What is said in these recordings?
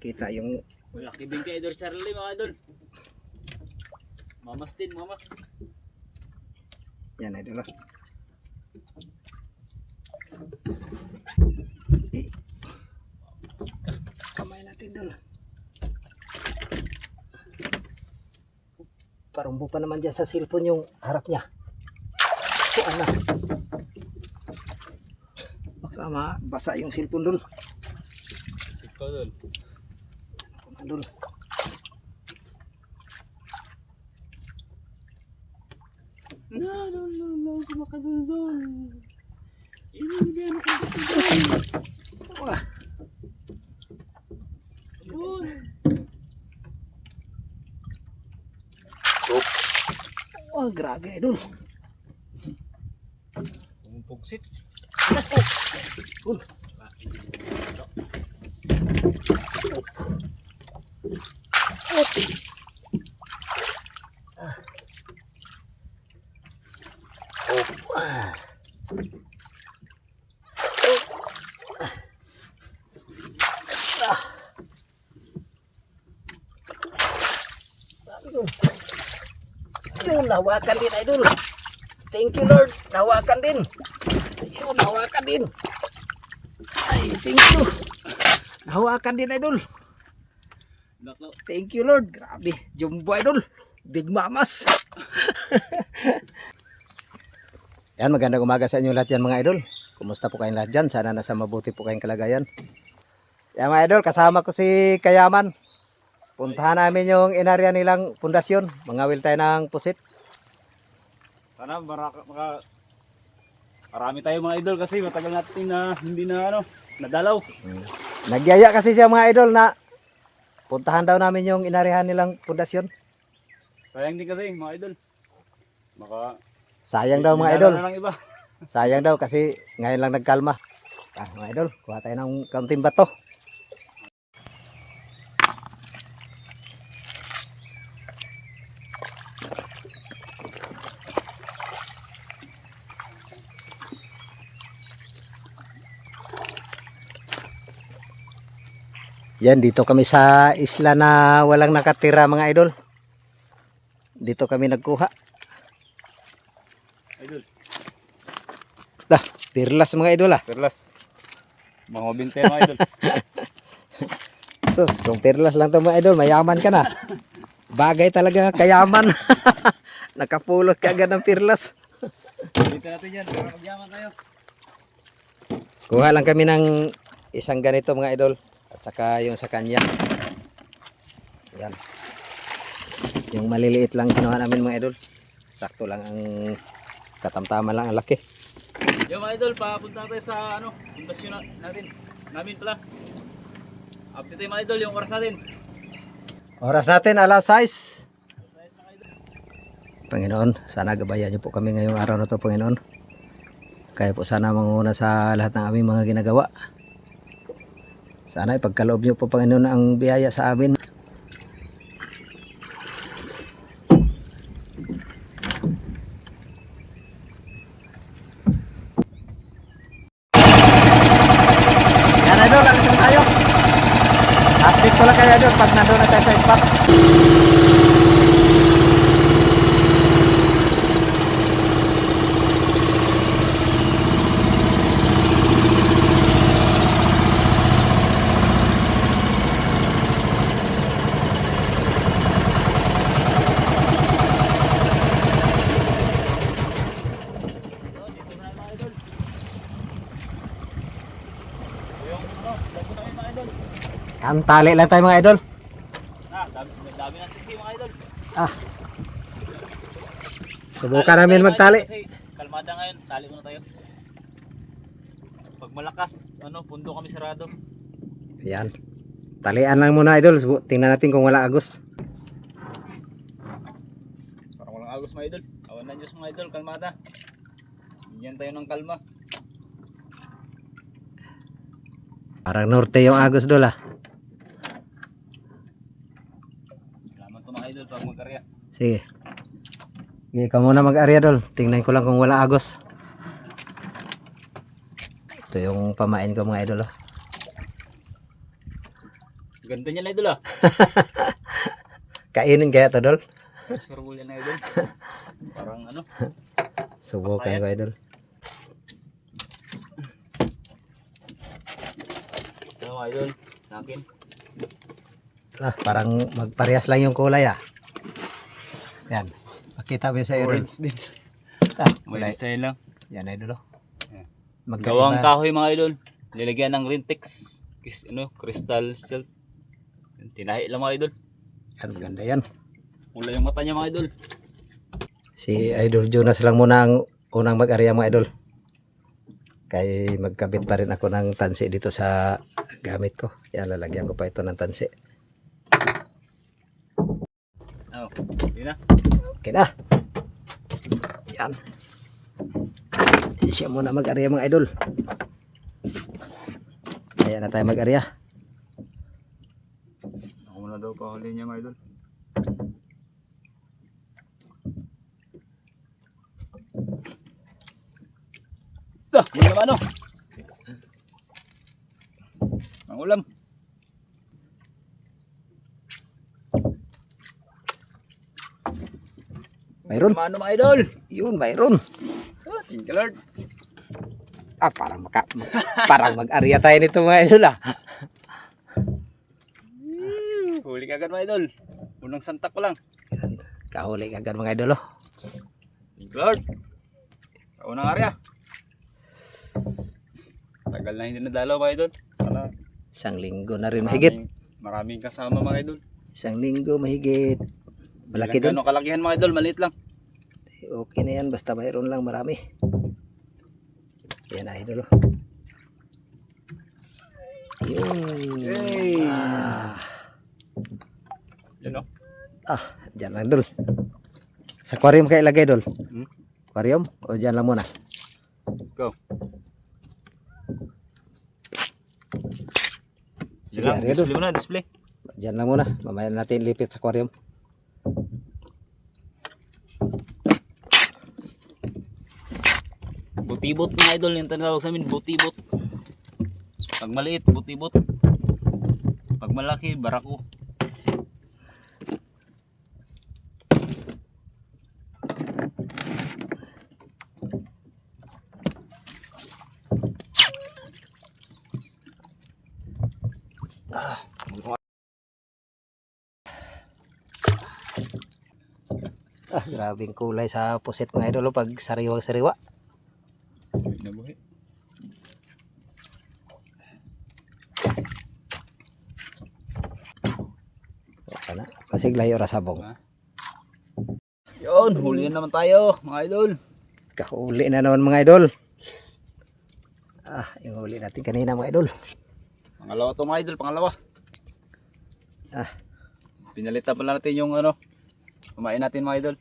makita yung Malaki din kay Idol Charlie mga idol. Mamas din, mamas. yan idol. Kamay natin idol. Parumbo pa naman dyan sa cellphone yung harap niya. Kuan na. Baka mabasa yung cellphone dul. Siko dul. Dul. No, sa makadul. Ini ako dito. Wah. Oh, grabe idol. Pugsit. Yun, nahawakan din idol. Thank you Lord, nahawakan din. Yun, nahawakan din. Ay, thank you. Nahawakan din idol. Thank you Lord. Grabe, jumbo idol. Big mamas. Yan, magandang umaga sa inyo lahat yan mga idol. Kumusta po kayong lahat dyan? Sana nasa mabuti po kayong kalagayan. Yan mga idol, kasama ko si Kayaman. Puntahan namin yung inarya nilang pundasyon. Mangawil tayo ng pusit. Sana marami tayo mga idol kasi matagal natin na hindi na nadalaw. Nagyaya kasi siya mga idol na puntahan daw namin yung inaryahan nilang pundasyon. Sayang din kasi mga idol. Sayang daw mga idol. Na lang iba. Sayang daw kasi ngayon lang nagkalma. Mga idol, kuha tayo ng kaunting bato. Yan, dito kami sa isla na walang nakatira mga idol. Dito kami nagkuha. Idol. Dah, pirlas mga idol ah. Perlas. Mga binte mga idol. Sus, kung pirlas lang to mga idol, mayaman ka na. Bagay talaga kayaman. Nakapulot ka agad ng pirlas. Dito natin yan, para magyaman tayo. Kuha lang kami ng isang ganito mga idol. At saka yung sa kanya. Yan. Yung maliliit lang ginawa namin mga idol. Sakto lang ang katamtaman lang ang laki. Yung mga idol, papunta tayo sa pundasyon natin. Namin pala. Update tayo mga idol, yung oras natin. Oras natin alas 6. Panginoon, sana gabayan niyo po kami ngayong araw na to Panginoon. Kaya po sana manguna sa lahat ng aming mga ginagawa. Sana ipagkaloob niyo po Panginoon ang biyaya sa amin. Yan idol, alisin tayo. Update ko lang kayo idol pag nandun na tayo sa spot. Ang tali lang tayo mga idol. Dami na sisi mga idol. Subukan namin magtali. Kasi kalmada ngayon, tali muna tayo. Pag malakas, pundo kami sarado. Ayan. Talian lang muna idol. Tingnan natin kung wala agos. Parang walang agos mga idol. Awan na Diyos mga idol, kalmada. Bigyan tayo ng kalma. Parang norte yung agos dol ah. Salamat to mga idol pag mag-arya. Sige. Sige, ikaw muna mag-arya dol. Tingnan ko lang kung wala agos. Ito yung pamain ko mga idol oh. Ganda niya na idol ah. Kainin kaya to, Dol? Surbol yan na idol. Parang ano. Subukan ko, Idol. Ano mga idol? Sa akin. Parang magparehas lang yung kulay ah. Yan. Makita mo yun sa Idol. Orange din. May Kulay. design lang. Yan, Idol. Oh. Gawang Magkaiba. kahoy mga idol. Nilagyan ng Rintex. Crystal silk. Tinahi lang mga idol. Yan, maganda yan. Kulay yung mata niya mga idol. Si Idol Jonas lang muna ang unang mag-area mga Idol. Kaya magkabit pa rin ako ng tansi dito sa gamit ko. Yan, lalagyan ko pa ito ng tansi. Oh, yun na. Okay na. Yan. Siya muna mag-area mga Idol. Kaya na tayo mag-area. Ako muna daw pahuli niya mga idol. Yun naman ano. Ang ulam. Mayroon. Ano mga idol? Yun, mayroon. Thank you Lord. Parang mag-area tayo nito mga Idol ah. Huli ka agad mga idol. Unang santak ko lang. Yan. Kahuli agad mga Idol oh. Thank you Lord. Sa unang area. Tagal na hindi nadalaw mga idol. Wala. Isang linggo na rin mahigit. Maraming kasama mga idol. Isang linggo mahigit. Malaki doon. Gano'ng kalakihan mga idol, maliit lang. Okay na yan, basta mayroon lang marami. Yan na Idol oh. Yun. Hey. Ah, Yun o. dyan lang Idol. Sa aquarium kayo ilagay Idol. Hmm? Aquarium o dyan lang muna? Go. Sige, Sige, Idol. display mo na, display. Dyan lang muna. Mamaya natin lipit sa aquarium. Butibot mga idol, yung tinatawag sa amin, butibot. Pag maliit, butibot. Pag malaki, barako. Grabing kulay sa puset mga Idol oh, pag sariwa-sariwa. Nabuhi. Sana. Masiglayo ra sabong. Yun, huli na naman tayo mga idol. Kahuli na naman mga Idol. Yung huli natin kanina mga Idol. Pangalawa to mga idol, pangalawa. Ah, Pinalitan pala natin yung ano, kumain natin mga idol.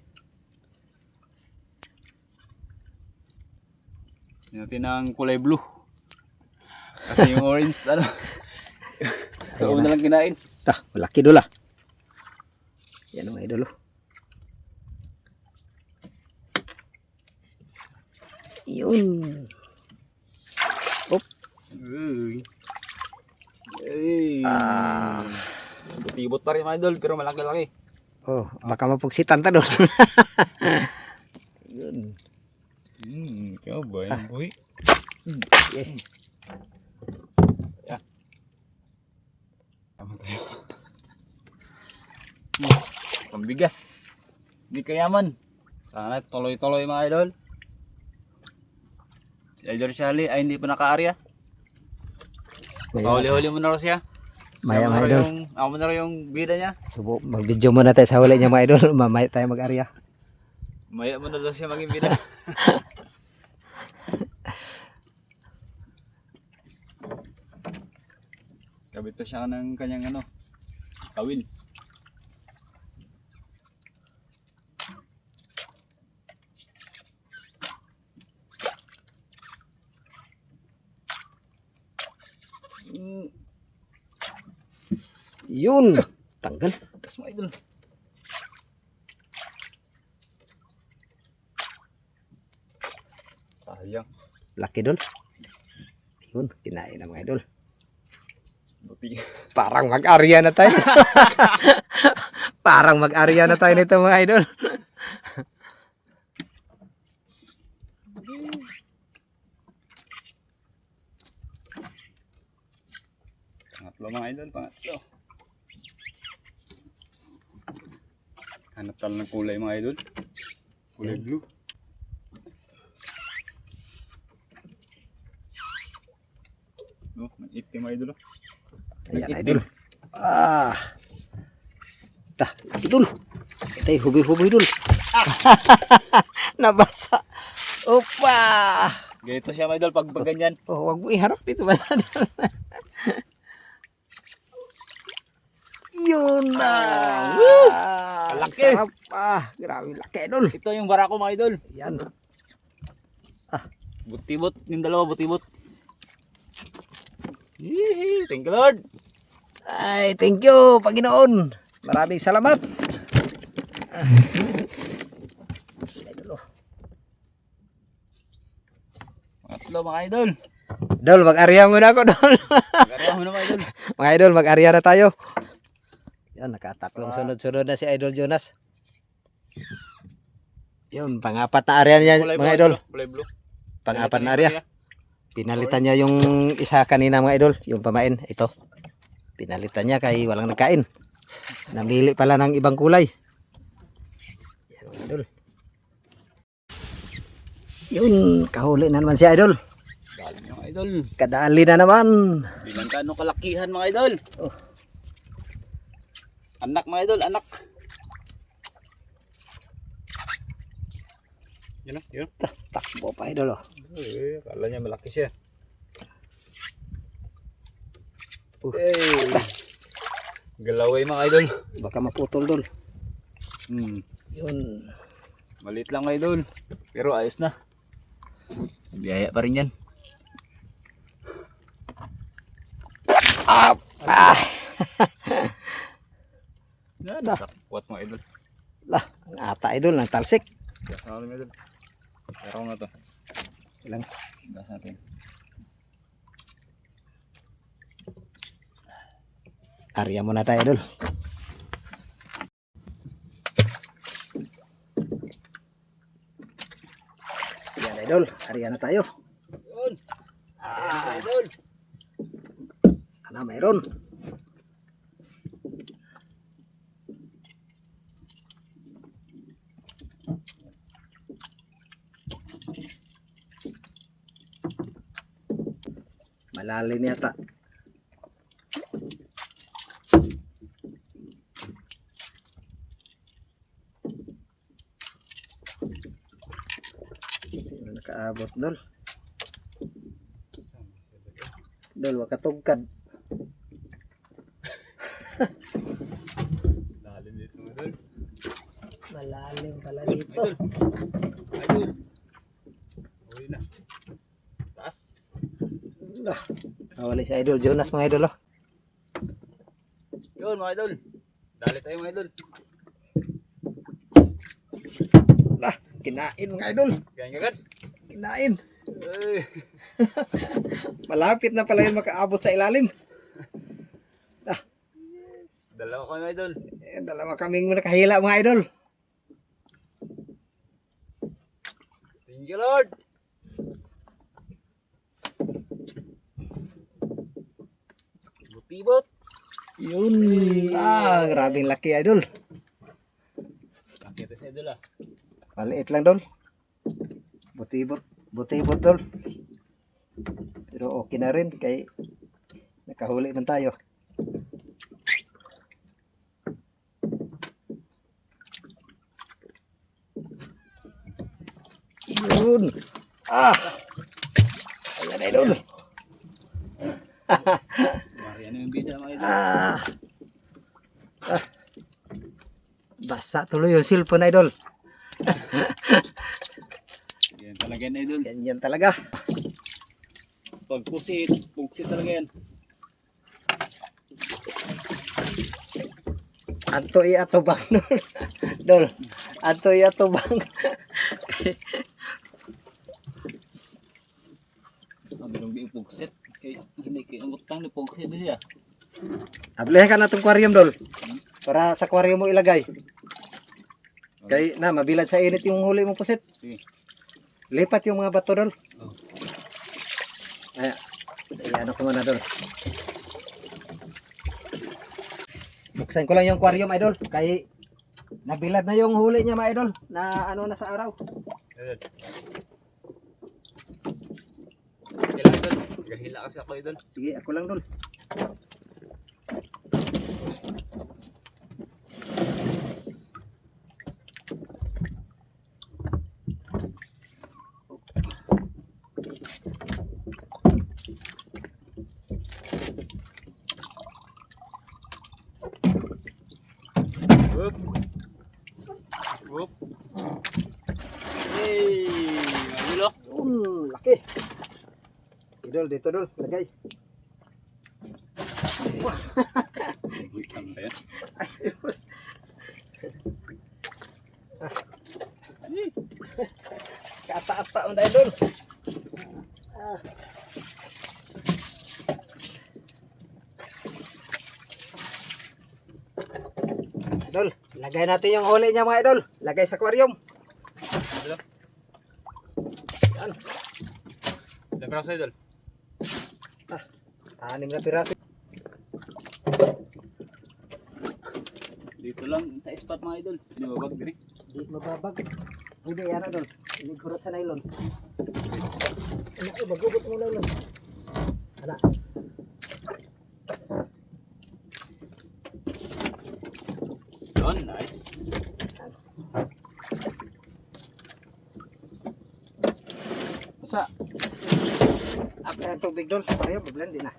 Yan natin ang kulay blue. Kasi yung orange, ano. So, una lang kinain. malaki Idol ah. Yan mga Idol oh. Yun. Op. Uy. Ay. Butibot pa rin mga idol, pero malaki-laki. Oh, baka mapugsitan ta doon. Yun. Kaya ba yung buhi? Yeah. Yeah. Tama tayo. Pambigas. Hindi kayaman. Sana tuloy-tuloy mga idol. Si Idol Charlie ay hindi pa naka-area. Huli-huli mo na rin siya. Maya Siya mga mo na Idol. ako mo na rin yung bida niya. Mag-video muna tayo sa huli niya mga Idol. Mamaya tayo mag-area. Maya mo na daw siya maging bida. Kabit to siya ng kanyang ano, kawil. Yun. Tanggal. Tapos mga idol. Sayang. Laki Idol. Yun. Kinain na mga Idol. Buti. Parang mag-arya na tayo. Parang mag-arya na tayo nito mga idol. Pangatlo mga idol, pangatlo. Hanap talo ng kulay mga idol. Kulay blue. No, may itim mga idol. Ayan idol. Ah. Dah, idol. Ito yung hubi-hubi idol. Nabasa. Opa. Ganito siya mga idol pag ganyan. Oh, wag mo iharap dito ba? Yun na. Kalaki. Sarap. Grabe laki idol. Ito yung barako mga idol. Yan. Butibot, yung dalawa butibot. Hihi, thank you Lord. Ay, thank you, Panginoon. Maraming salamat. Idol. Pangatlo mga idol. Dol, mag-arya muna ako, Dol. Garaw mo na mga idol. Mga idol, mag-arya na tayo. Yan, nakatatlong sunod-sunod na si Idol Jonas. Yun, pang-apat na area niya, Kulay mga blue, idol. Kulay blue. Pang-apat na area. Pinalitan niya yung isa kanina, mga idol. Yung pamain, ito. Pinalitan niya kay walang nagkain. Namili pala ng ibang kulay. Yan, mga idol. Yun, kahuli na naman si Idol. Dali mga idol. Kadali na naman. Bilang kano kalakihan mga idol. Oh. Anak mga idol, anak. Yun o, yun. Takbo pa, Idol. Oh. Kala niya malaki siya. Galaway mga idol. Baka maputol, Dol. Yun. Maliit lang mga idol. Pero ayos na. Biyaya pa rin yan. Yan, sakwat mga idol. Lah, ang ata, Idol, ng talsik. Gas na mga idol. Araw na to. Ilang. Gas natin. Arya muna tayo, Idol. Yan, Idol. Arya na tayo. Yun. Idol. Sana mayroon. Malalim yata. Nakaabot, Dol. Dol, wakatugkad. Lalim dito mga idol. Malalim pala dito. Idol. Uwi na. Taas. Lah, kawali si Idol Jonas, mga idol. Oh. Yun mga idol. Dali tayo mga idol. Lah, kinain mga idol. Kain kagad. Kinain. Ay. Malapit na pala yun makaabot sa ilalim. Ah, Dalawa ko mga idol. dalawa kaming nakahila mga idol. Thank you Lord. Butibot. Yun. Grabing laki idol. Nakita sa idol ah. Maliit lang, Dol. Butibot. Butibot, Dol. Pero okay na rin kay nakahuli man tayo. Yun. Ayan, Idol. Mariano yung bida mga idol. Basa tuloy yung cellphone, Idol. Yan talaga yan idol. Ganyan talaga. Pag pusit talaga yan. Ato atubang, Dol. Dol. Ato atubang. Ang bilong di pugsit. Kay hindi kay ang utang ni pugsit dia. Ablihan ka na itong aquarium, Dol. Para sa aquarium mo ilagay. Kay na, mabilad sa init yung huli mong pusit. Sige. Lipat yung mga bato, Dol. Oh. Ay, ano ko muna, Dol. Buksan ko lang yung aquarium, idol. Kay nabilad na yung huli niya, mga idol. Na ano na sa araw. Idol. Kailangan idol. Gahila kasi ako idol. Sige, ako lang, Dol. Whoop. Whoop. Hey, idol oh. Laki. Idol, dito, Dol. Lagay. Wait lang ba yan? Ayos. Kata-ata ang idol. Idol, lagay natin yung huli niya, mga idol. Lagay sa aquarium. Idol oh. Yan. Ilang piraso idol? 6 na piraso. Dito lang sa spot mga idol. Hindi mabag din eh. Di mababag. Hindi yan, idol. Inigurot sa nylon. Ano ko, magugot mo nylon. Ala. Yun, nice. Masa. Ako yung tubig, Dol. Ayaw, bablend din na.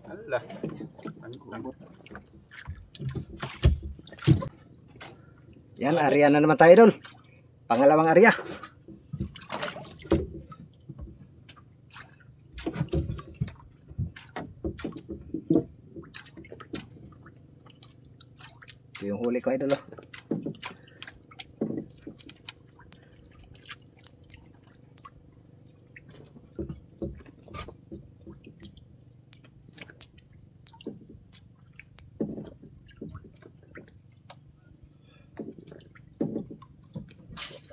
Ala. Lambot. Yan, area na naman tayo, Dol. Pangalawang area. Ito yung huli ko, idol. Oh.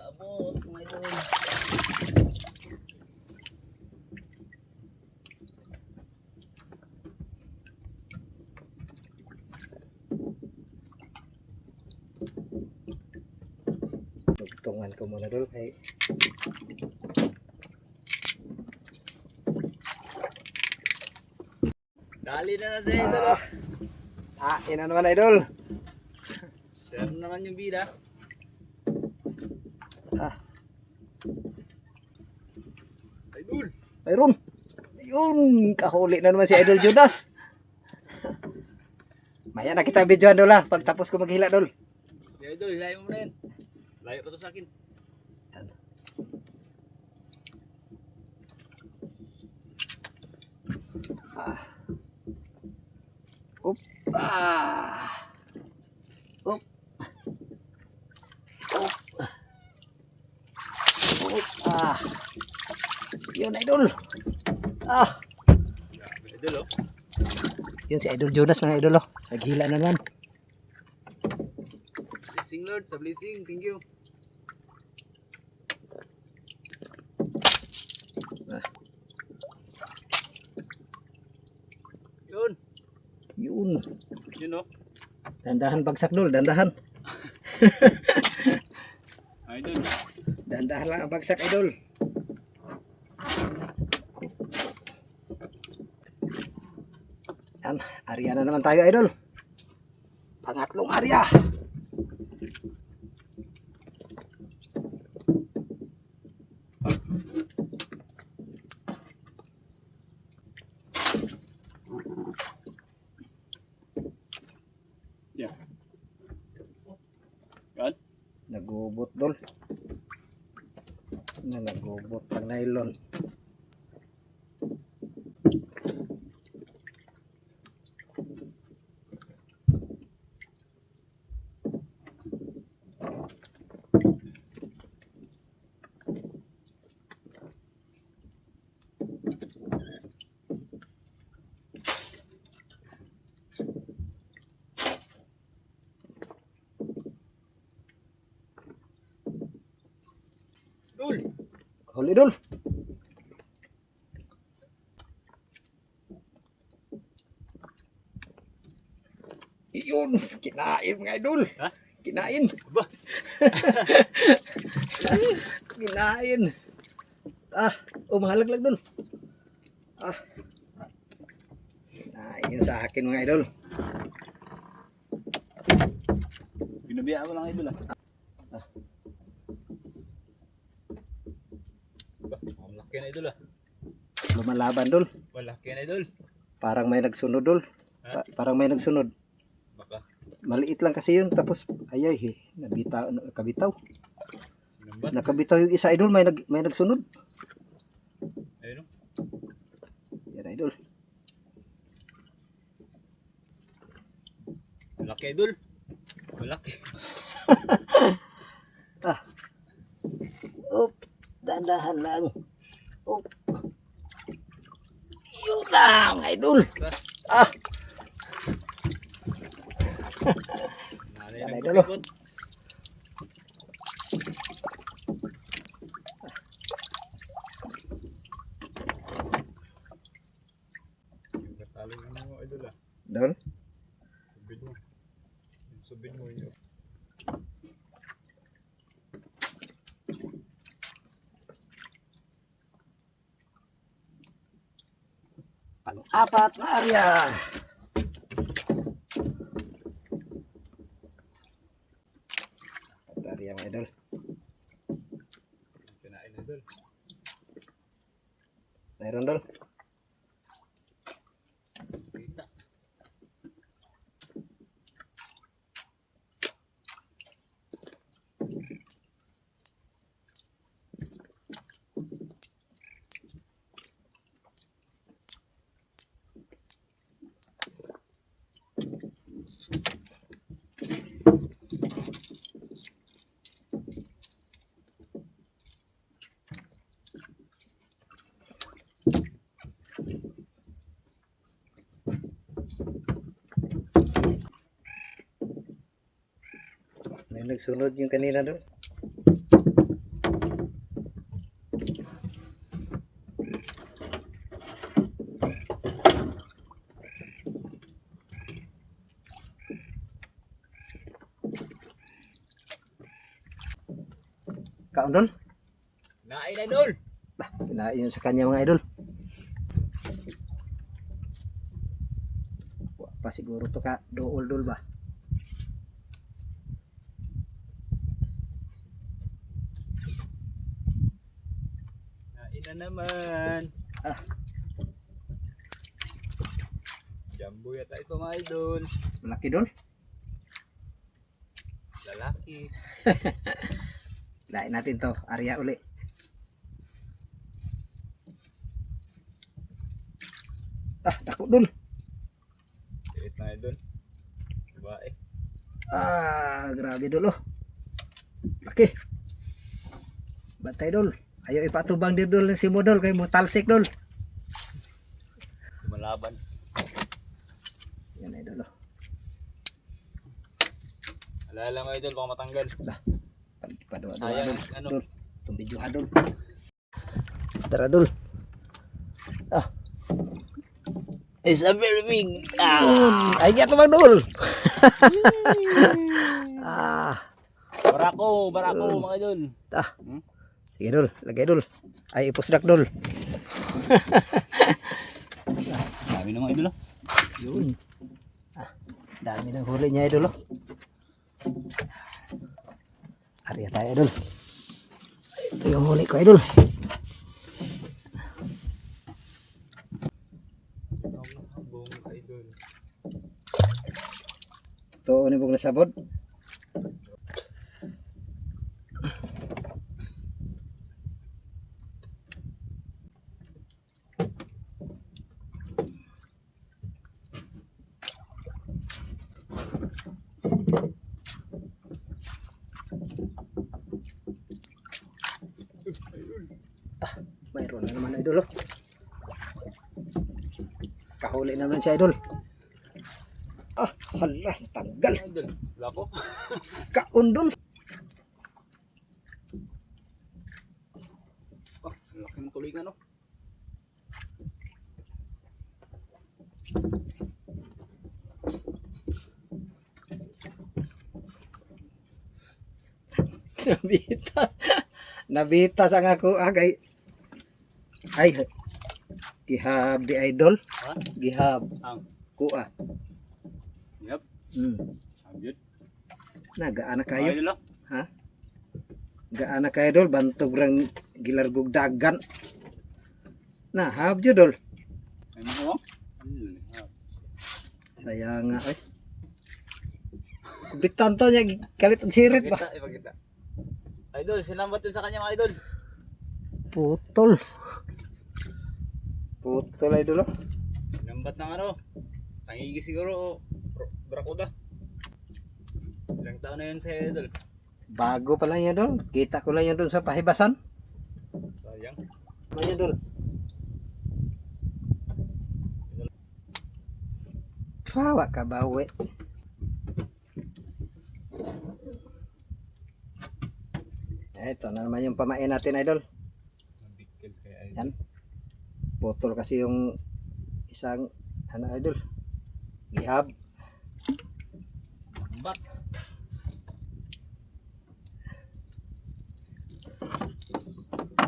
Abot mga idol. Tugtungan ko muna, Dol. Kay Dali na sa idol oh. ina naman, idol. Share naman yung bida. Idol. Mayroon. Yun, kahuli na naman si Idol Judas. Maya na kita videoan, Dol, ha. Pagtapos ko maghila, Dol. Yeah, idol, hilahin mo na yan. Layo pa to sa akin. Yan. Up. Up. Up. Yun, Idol. Idol oh. Yun si Idol Jonas, mga idol. Oh. Naghila na naman. Blessing Lord, sa blessing. Thank you. Yun. Yun. Yun oh. Dandahan bagsak, Dol. Dandahan. Idol. Dandahan lang ang bagsak, Idol. Yan, area na naman tayo, Idol. Pangatlong area. Yeah. Yan. Nagubot, Dol. Nagubot ang nylon. Idol, idol. Iyon, kinain mga idol. Ha? Kinain. Ba? Kinain. Mahalaglag dul. Kinain yun sa akin mga idol. Binabiyaan ko lang idol ah. Ba, ang laki na idol ah. Lumalaban dul. Malaki na idol. Parang may nagsunod dul. Parang may nagsunod. Baka. Maliit lang kasi yun. Tapos, ayay, nakabitaw. Sinumbat. Nakabitaw yung isa idol. May nagsunod. Ayun o. Yan idol. Malaki idol. Malaki. Dandahan lang. Yun lang idol. Nanay Yan, ng idol, oh. kutikot. Yung kataling ano mo idol ah. Dol. Subid mo. Subid mo yun. Pang-apat na area. Area mga idol. Kinain idol. Mayroon dol. Kita. May nagsunod yung kanina dol. Kaon dol. Kinain idol. Kinain yun sa kanya mga idol. Wa pa siguro to ka dool dol ba? Kinain na naman. Jumbo yata ito mga idol. Malaki dol. Lalaki. Lain natin to, area uli. Dako dol. Liit na idol. Babae. Grabe dol oh. Laki. Bantay dol. Ayaw ipatubang din dol si mo dol kay mo talsik dol. Lumalaban. Yan ay dol oh. Alala mo idol baka matanggal. Padua-dua Sayang, dol. ano? Dol. Itong video ha dol. Tara dol. It's a very big. Ay giya tumang dol. Barako mga idol. Sige dol, lagay dol. Ay ipusdak dol. Dami naman idol. Yun. Dami ng huli niya idol oh. Area tayo idol. Ito yung huli ko idol. Habong idol. Ito ni pong nasabod. Mayroon na naman idol oh. Kahuli naman si idol. Hala, tanggal. Idol. Lako. Kaon dol. na no. Nabitas. Nabitas ang ako agay. Ay, gihab di idol. Ha? Gihab Ang. kuha. Yep. Good. Nagaan na kayo. Idol oh. Ha? Gaan na kayo dol. Bantog rang gilargog dagan. Na, hab jud dol. Ay mo. Sayang nga ay. Bitan to niya kalit og sirit ba. Ipakita. Idol, sinambat yun sa kanya mga idol. Putol. Putol idol. Oh. Sinambat ng ano. Tangigi siguro. Brakuda. Ilang taon na yun sa idol. Bago pa lang yan dol. Kita ko lang yan dun sa pahibasan. Sayang. Ano yan dol? Pawa ka bawi. Ito na naman yung pamain natin idol. Nabikil kay idol. Yan. Putol kasi yung isang ano idol. Gihab. Bat.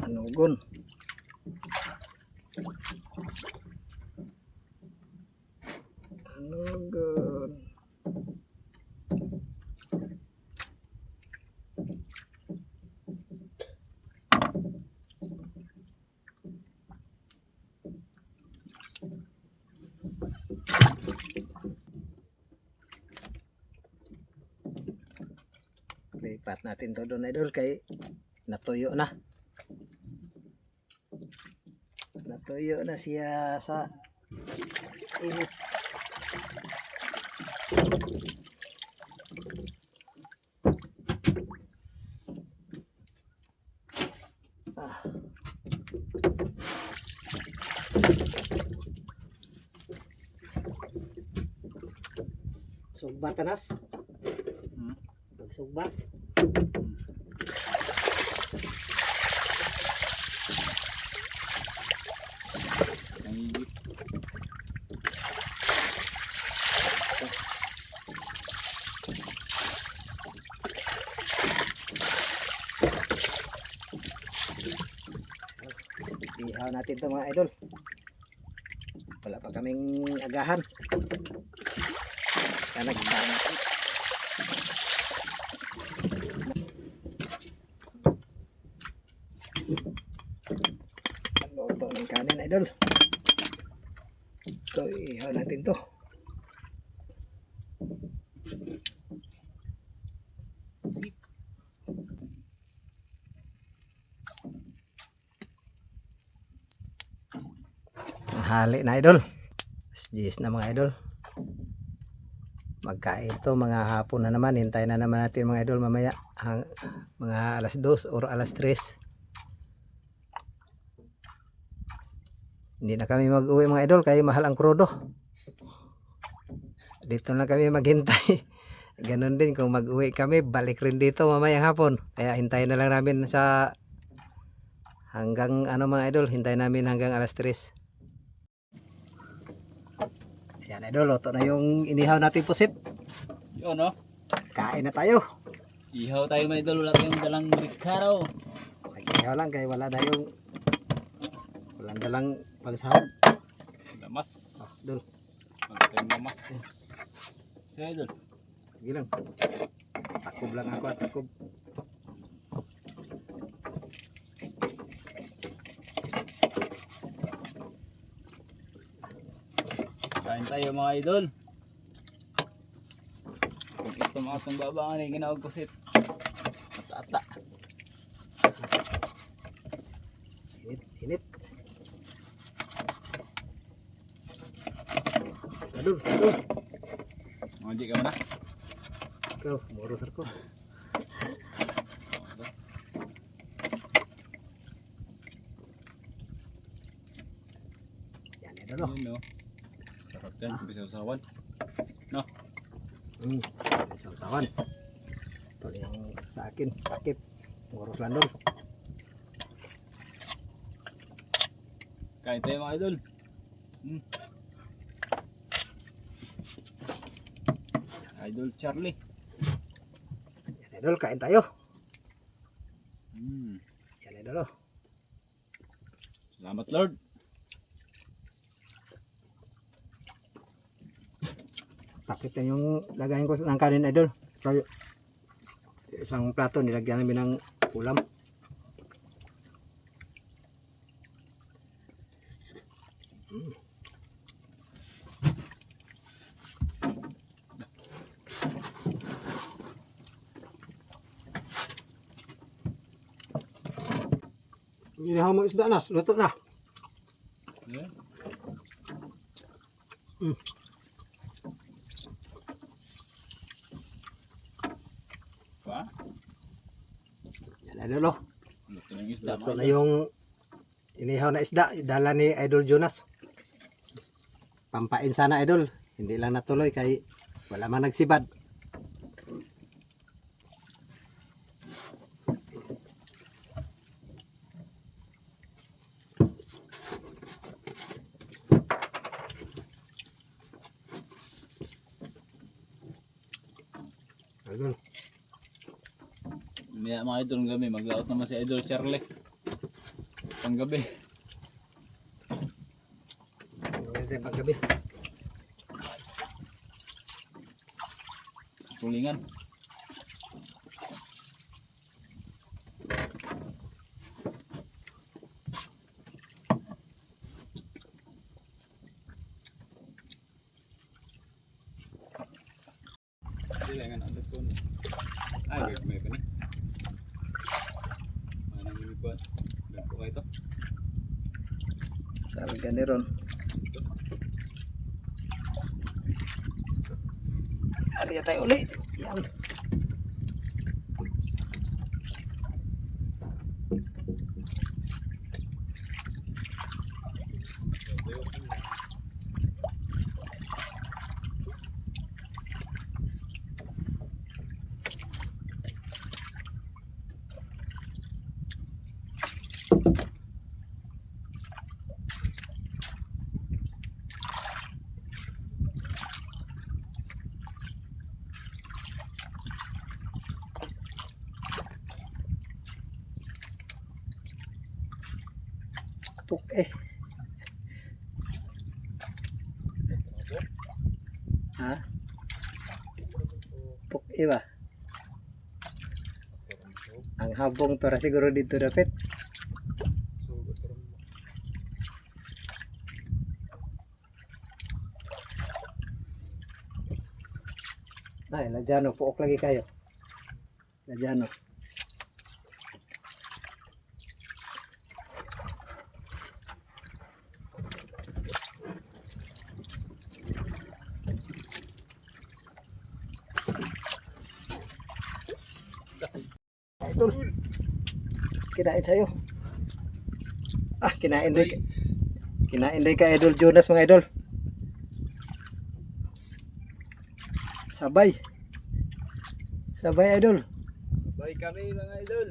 Anugon. Anugon. Lipat natin to doon idol kay natuyo na. Natuyo na siya sa init. Ah. Sugba tanas. Pagsugba. Tangigi. Ihaw natin to mga idol. Wala pa kaming agahan. Kaya nagsasawa natin. Ano to ng kanin idol? Ito ihaw natin to. Hali na idol. 10 na mga idol. Magkain to mga hapon na naman. Hintayin na naman natin mga idol mamaya. Mga alas 2 or alas 3. Hindi na kami mag-uwi mga idol kaya mahal ang krudo. Dito na kami maghintay. Ganon din kung mag-uwi kami, balik rin dito mamaya hapon. Kaya hintayin na lang namin sa hanggang ano mga idol, hintayin namin hanggang alas 3. Yan idol, luto na yung inihaw natin pusit. Yun no. Kain na tayo. Ihaw tayo mga idol. Wala tayong dalang rikaraw. Mag-ihaw lang kaya wala tayong walang dalang pagsahog. Lamas. Idol. Wala tayong lamas. Sige idol. Sige lang. Takob lang ako at takob. Kain tayo mga idol. Kung ito mga itong babangan ay ginawag ko sit. Ata-ata. Init, init. Aduh, aduh. Mga di ka na. Ikaw, morosar ko. Yan, yan, ano? Yun no. Sarap yan. Bisa usawan. No. Isang sawan. Ito yung sa akin, takip. Moros landol. Kain tayo mga idol. Idol Charlie. Yan idol, kain tayo. Mm. Yan idol oh. Salamat Lord. Takip na yung lagayin ko ng kanin idol. So, isang plato nilagyan namin ng ulam. Inihaw mo isda na, luto na. Yeah. Pa? Yan idol oh. Luto ng isda. Luto na yung inihaw na isda, dala ni Idol Jonas. Pampain sana idol, hindi lang natuloy kay wala man nagsibad. Idol, Mamaya mga idol ng gabi, mag-laot naman si Idol Charlie. Panggabi. pwede paggabi. Tulingan. Tulingan ang luto na. Ay, may pa ni. Manang yung iba. Ganito ka ito. Sabi ka ni Ron. Ariya tayo uli. Yan. Puk eh. Ha? Puk eh ba? Ang habong para siguro dito dapat. Ay, Lajano, puok lagi kayo. Lajano. Idol. Kinain sa'yo. Ah, kinain din. Kinain din ka Idol Jonas mga idol. Sabay. Sabay idol. Sabay kami mga idol.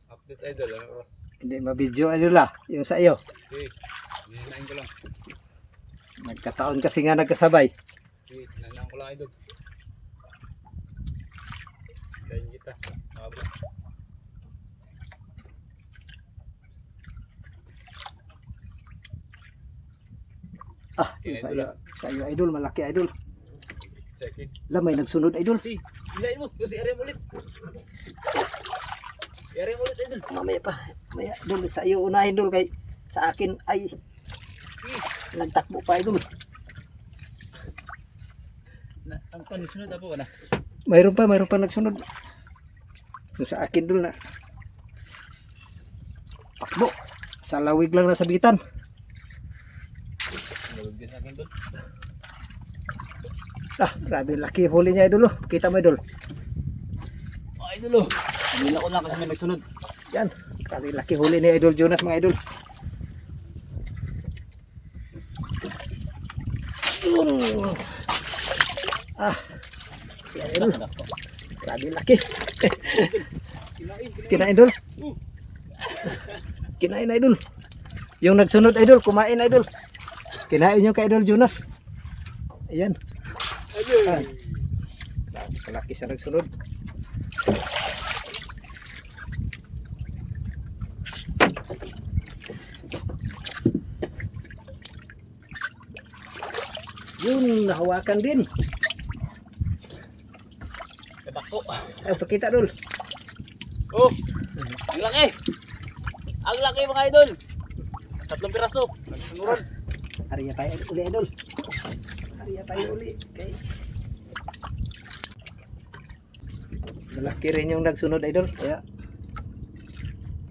Update idol, ano oras? Hindi mabidyo idol ah. Yung sa iyo. Okay, ninain ko lang. Nagkataon kasi nga nagkasabay. Okay, nanain ko lang idol. Kain kita. Mabot. Ah, yung sa iyo. Sa iyo idol, malaki idol. Check in. Lamay nagsunod idol. Si, hilain mo. Kasi area ulit. Area ulit idol. Mamaya pa. Mamaya idol sa iyo unahin idol kay sa akin ay Sige. nagtakbo pa idol. Ang panisunod ako na. Mayroon pa nagsunod. Yung sa akin idol na takbo. Sa lawig lang na sabitan. Nalog din sa akin doon. Ah, grabe laki huli niya idol oh. Kita mo idol. Oh, idol oh. Nila ko lang kasi may nagsunod. Yan. Grabe laki huli ni Idol Jonas mga idol. Yun. Ah. Yan, idol. Grabe laki. Kinain, idol. Kinain, idol. Yung nagsunod, idol. Kumain, idol. Kinain yung kay Idol Jonas. Ayan. Ah. Kalaki sa nagsunod. Yun, nahawakan din. Kadako. Ay, pakita, Idol. Oh, ang laki. Ang laki mga idol. 3 piraso. Nagsunuran. Ariya tayo uli, Idol. Ariya tayo uli. Okay. Malaki rin yung nagsunod, Idol. Kaya,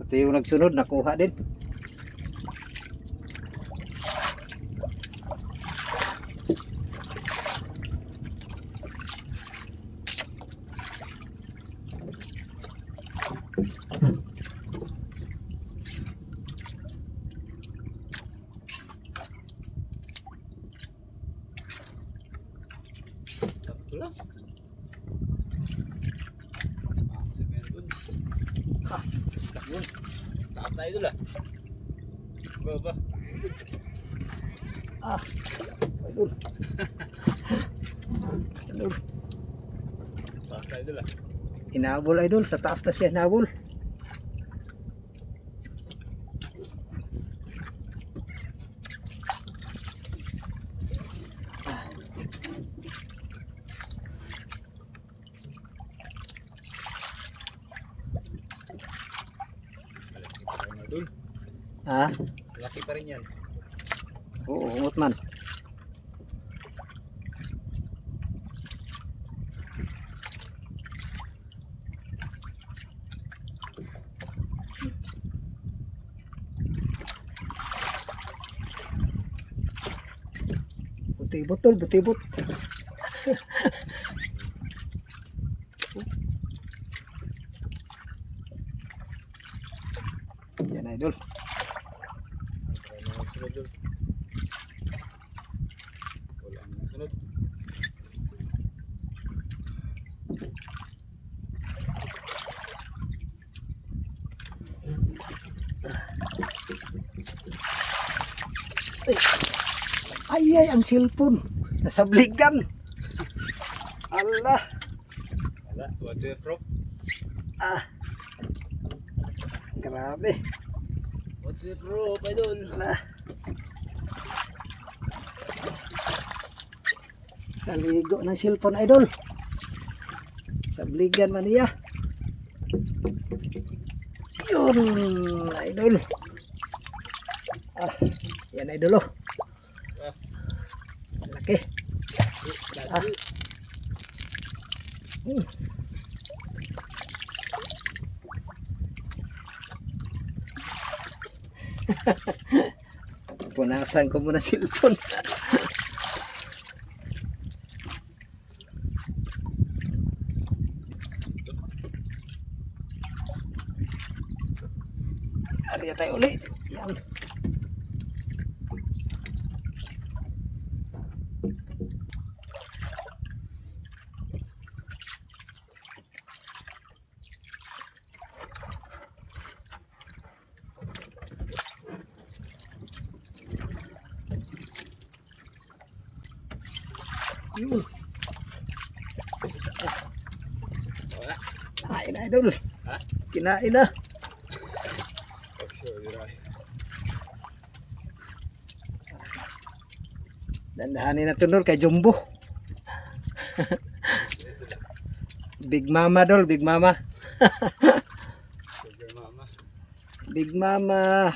pati yung nagsunod, nakuha din. Wala. Asik yan dun. Ha, yun. Taas na idol ah. Baba. Ah, Idol. Idol. Taas na idol ah. Inabol, Idol. Sa taas na siya, inabol. Idol. Ah, Laki pa rin yan. oo, umot man. Butibot, Tol, butibot. Yan, Idol. Wala na ang sunod dun. Wala na ang sunod. Ay, ay, ang cellphone. Nasabligan. Allah. Wala. Waterproof. Ah. Grabe. Waterproof idol. Allah. Naligo ng cellphone, Idol. Sabligan man niya. Yun, Idol. Ah, yan, Idol, oh. Ah. Laki. Ah. Hmm. Punasan ko muna cellphone. Ariya tayo ulit. Yan. Yun. Wala. Kinain na, Idol. Ha? Kinain na. Oh, sure, diray. Dandahanin na tunol kay Jumbo. Big Mama, Dol. Big Mama. Sugar mama. Big Mama.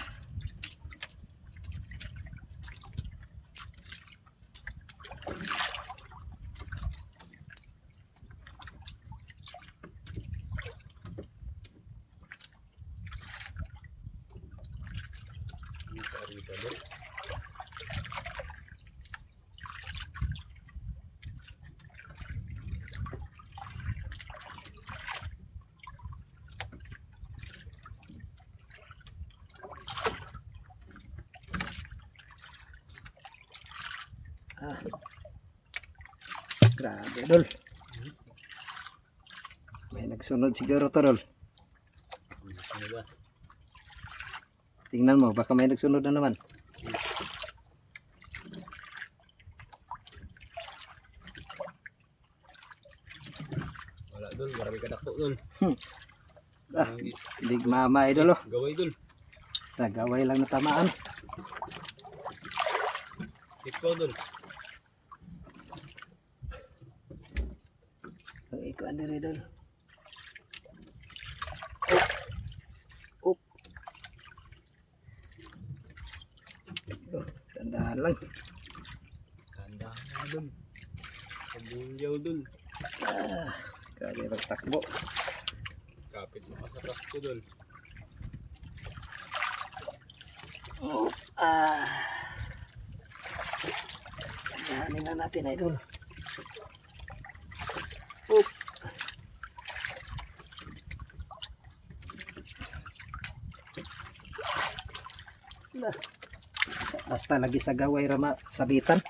Isa rito dol. Grabe, idol. May nagsunod siguro to, idol. Ano ba? Tingnan mo, baka may nagsunod na naman. Wala dol, marami ka dako dol. Big mama, idol. Oh. Gaway dol. Sa gaway lang natamaan. Sitpaw dol. Ang ikuan diri, idol. Oh, dandahan lang. Tandaan na dol. Pabulyaw dol. Grabe magtakbo. Kapit mo sa pasko dol. Dahanin na natin, idol. Basta lagi sa gaway rama sabitan.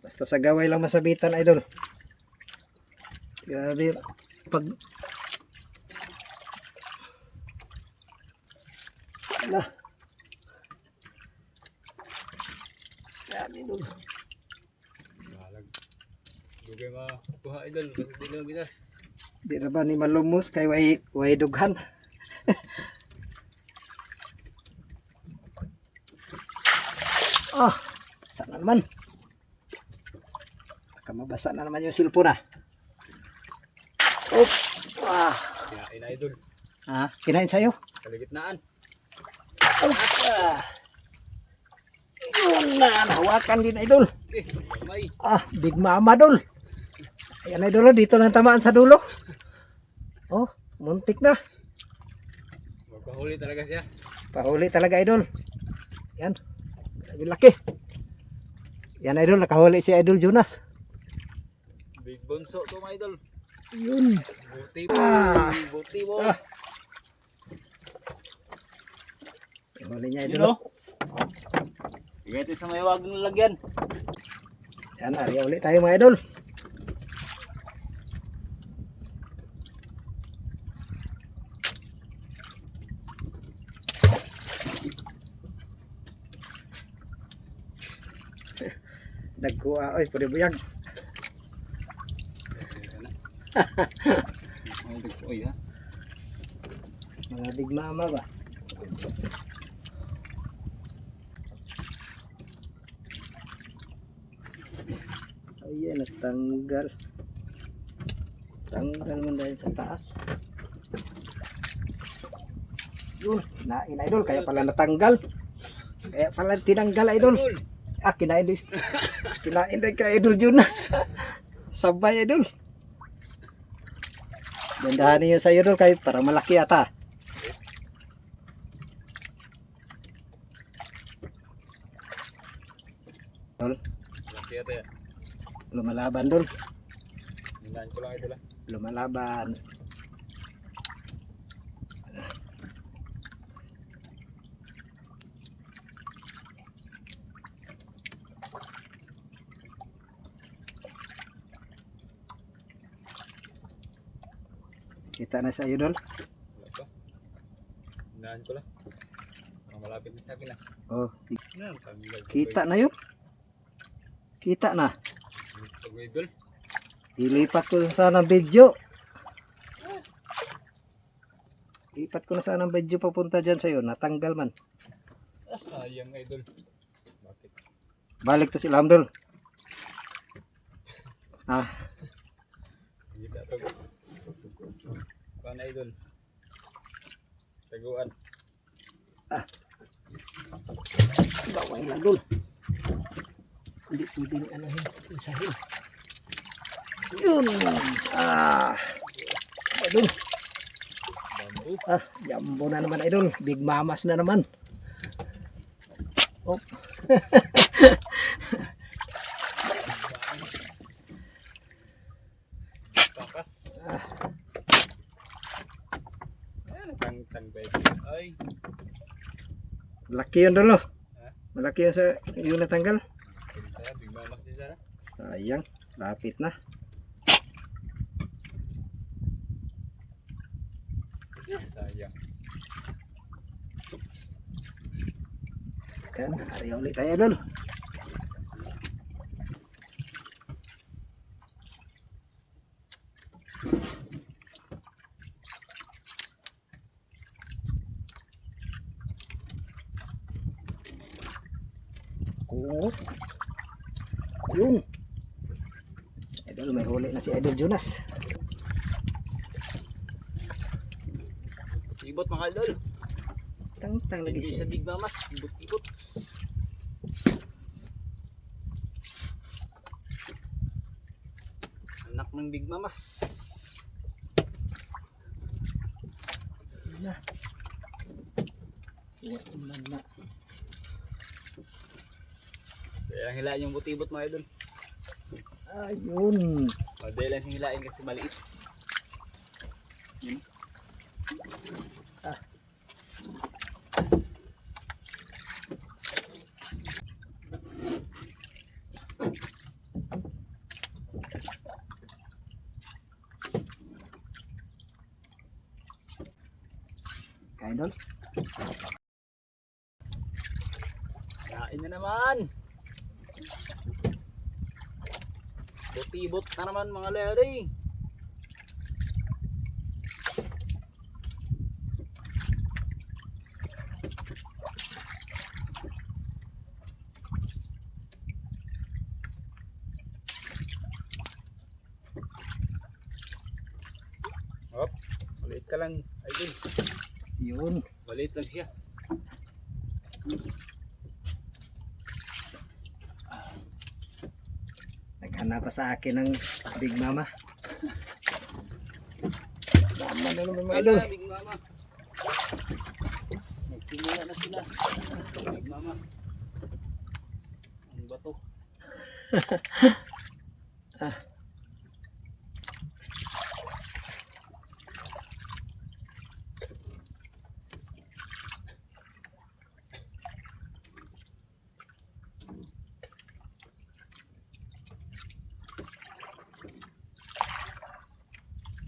Basta sa gaway lang masabitan, idol. Grabe pag Ala. Grabe, idol. Malag. Dugay makuha idol. Basta di lang bitas. Di na ba ni malumos kay way dughan. Basa na naman. Baka mabasa na naman yung silpo na. Kinain na idol. Kinain sa'yo. Kaligitnaan. Yun na, nahawakan din, idol. May. Big mama, dol. Ayan, idol, dito lang tamaan sa dulo. Oh, muntik na. Magpahuli talaga siya. Pahuli talaga, idol. Yan. Grabe laki. Yan, idol, nakahuli si Idol Jonas. Big bonso to mga idol. Yun. Buti mo. Buti mo. Huli niya, Yun idol. o. Bigay tayo sa may wagang lalagyan. Yan, ariya ulit tayo, mga idol. Nagkuha, oy, pwede buyag. Uy ha. Mga big mama ba? Ayan, natanggal. Tanggal man dahil sa taas. Yun, kinain, idol. Kaya pala natanggal. Kaya pala tinanggal, idol. Kinain din. Kinain din ka, Idol Jonas. Sabay, idol. Gandahan niyo sa idol kay para malaki ata. Idol, Laki ata yan. lumalaban, dol. Hindahan ko lang idol ha. Lumalaban. Kita na sa idol. Wala pa. Hindahan ko lang. Mga malapit na sa akin ha. Oh, Yan, tanggal. kita na yun. Kita na. Pag idol. Ilipat ko sana ng video. Ilipat ko na sana ng video papunta dyan sa'yo. Natanggal man. Sayang idol. Bakit? Balik to si Lamdol. Kita to. Paano idol? Taguan. Gawin lang, dol. Hindi pwedeng anahin. Isahin. Yun. Idol. Bambu. Jambo na naman, idol. Big mamas na naman. Oh. Takas. Ayan, tang baby. Ay. Laki yun, dol. Oh. Ha? Malaki yun sa yung natanggal. Pwede sa big mama si Sayang, lapit na. Sayang. Yan, hari ulit tayo idol. Oh. Yun. Idol, may huli na si Idol Jonas. Ibot mga idol. Tang lagi Hindi siya. sa Big Mamas. Ibot-ibot. Anak ng Big Mamas. Na. Wala na. Kaya lang hilain yung buti-ibot mga idol. Ayun. Madali lang siyang hilain kasi maliit. Kaya Idol. Kain na naman. Buti-ibot na naman mga lady. Hop, maliit ka lang, idol. Yun. Maliit lang siya. Naghanap pa sa akin ng Big Mama. Tama na naman mga idol. Big Mama. Nagsimula na sila. Big Mama. Ano ba to?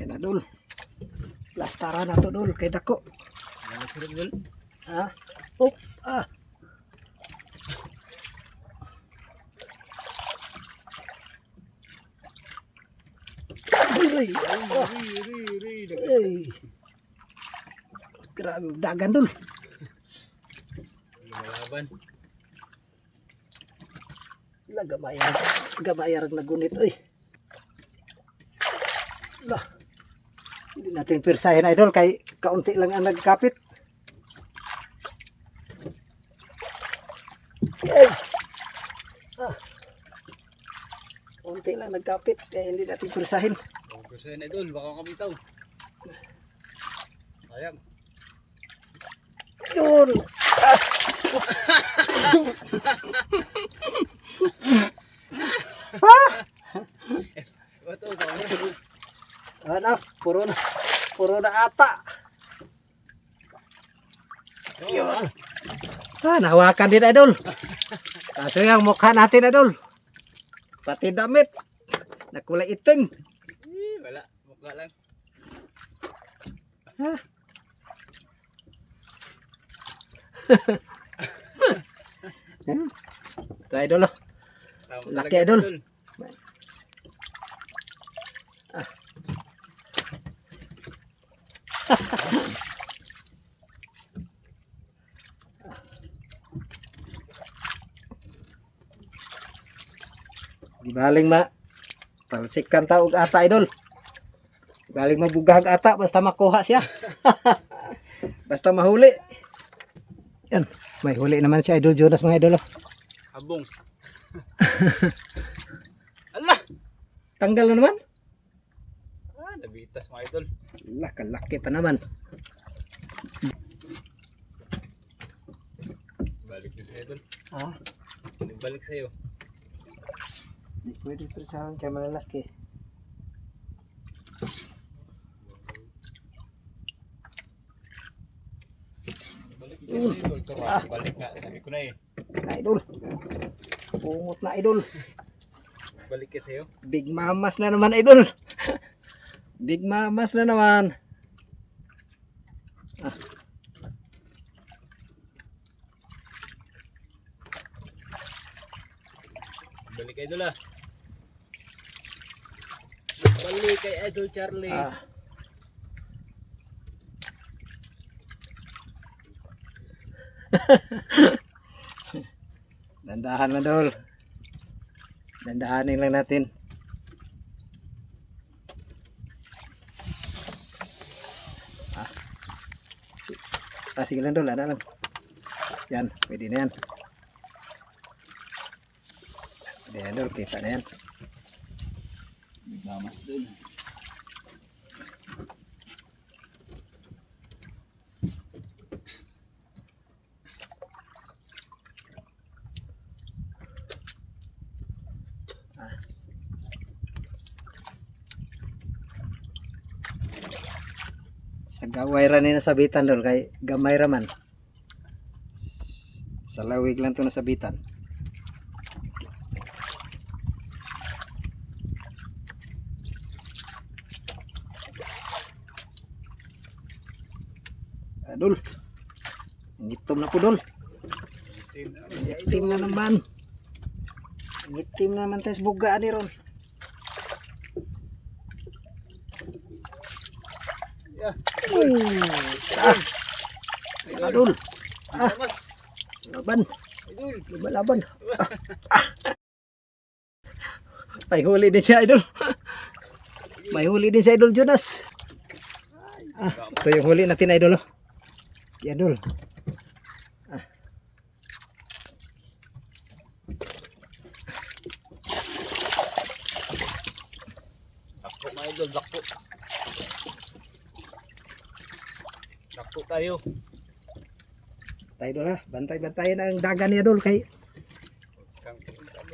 Yan na Dol. Plastara na to Dol. Kay dako. Ano nagsulot dul? Ha? Oh. Ah. Ay. Ay. Grabe dagan Dol. Lumalaban. Gamayar nagunit oy. Lah. Hindi natin pirsahin idol kay kaunti lang ang nagkapit. Ay. Ah. Kaunti lang nagkapit kaya hindi natin pirsahin. Huwag sa na idol, baka kamitaw. Sayang. Yun. Ah. Bato sa ano? Ano? Puro na ata. Yun. Ah, nahawakan din idol. Kaso yung mukha natin idol. Pati damit. Nakulay itim. Wala, mukha lang. Ha? Ito idol oh. Sama Laki, talaga, idol. Di baling talsikan taog ata idol. Di baling mabugag ata basta makuha siya. Basta mahuli. Yan, may huli naman si Idol Jonas mga idol. Oh. Habong. Allah! Tanggal na naman. Ah, nabitas mga idol. Laki pa naman. Balik din sa idol. Ha? Balik sa'yo. Hindi pwede ito sa akin kaya malalaki. Balik din sa idol. Tara, balik nga. Sabi ko na eh. Na idol. Pungot na idol. Balik ka sa'yo. Big Mamas na naman, idol. Big Mamas na naman. Balik kay Idol ah. Balik kay Idol Charlie. Dandahan na, Dol. Dandahanin lang natin. Sige lang, Dol. Ano lang. Yan, pwede na yan. Pwede na, Dol. Kita na yan. Mamas dun. Sa gaway ra ni nasabitan, Dol. Kay gamay raman. Sa lawig lang to nasabitan. Dol. Ngitom na po, Dol. Ngitim na naman. Ngitim na naman tayo sa buga ni ron. Yeah. Dol. Mamas. Laban. Idol. Laban. May huli din siya, Idol. May huli din si Idol Jonas. Ito yung huli natin, Idol. Yan, Dol. Dakpo mga Idol, dakpo. Dakpo tayo. Tayo, Dol, ha. Bantay-bantayan ang dagan niya, Dol. Kay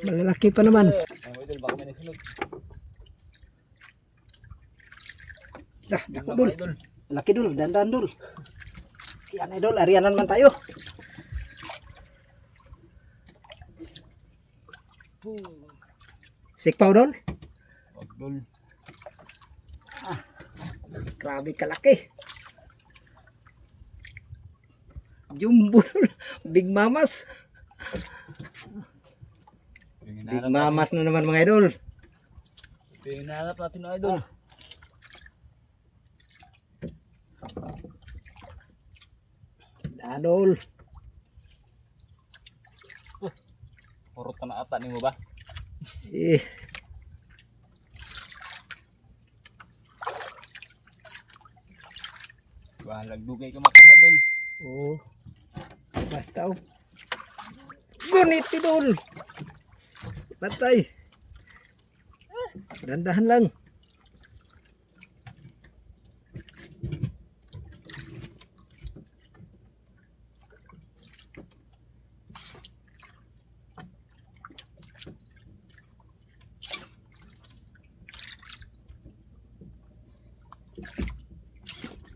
malalaki pa naman. Ang Idol, baka may nasunod. Dako, Dol. Laki, Dol. Dandan, Dol. Yan, Idol. Arianan man tayo. Sikpaw, Dol. Idol. Grabe kalaki. Jumbo, Dol. Big Mamas. Big Mamas na naman, mga Idol. Ito yung hinahanap natin ng Idol. Dol. Purot ka na ata ni mo ba? Eh. Bahalag dugay ka makuha, Dol. Oh. Basta, oh. Gunit, Dol. Batay. Dandahan lang.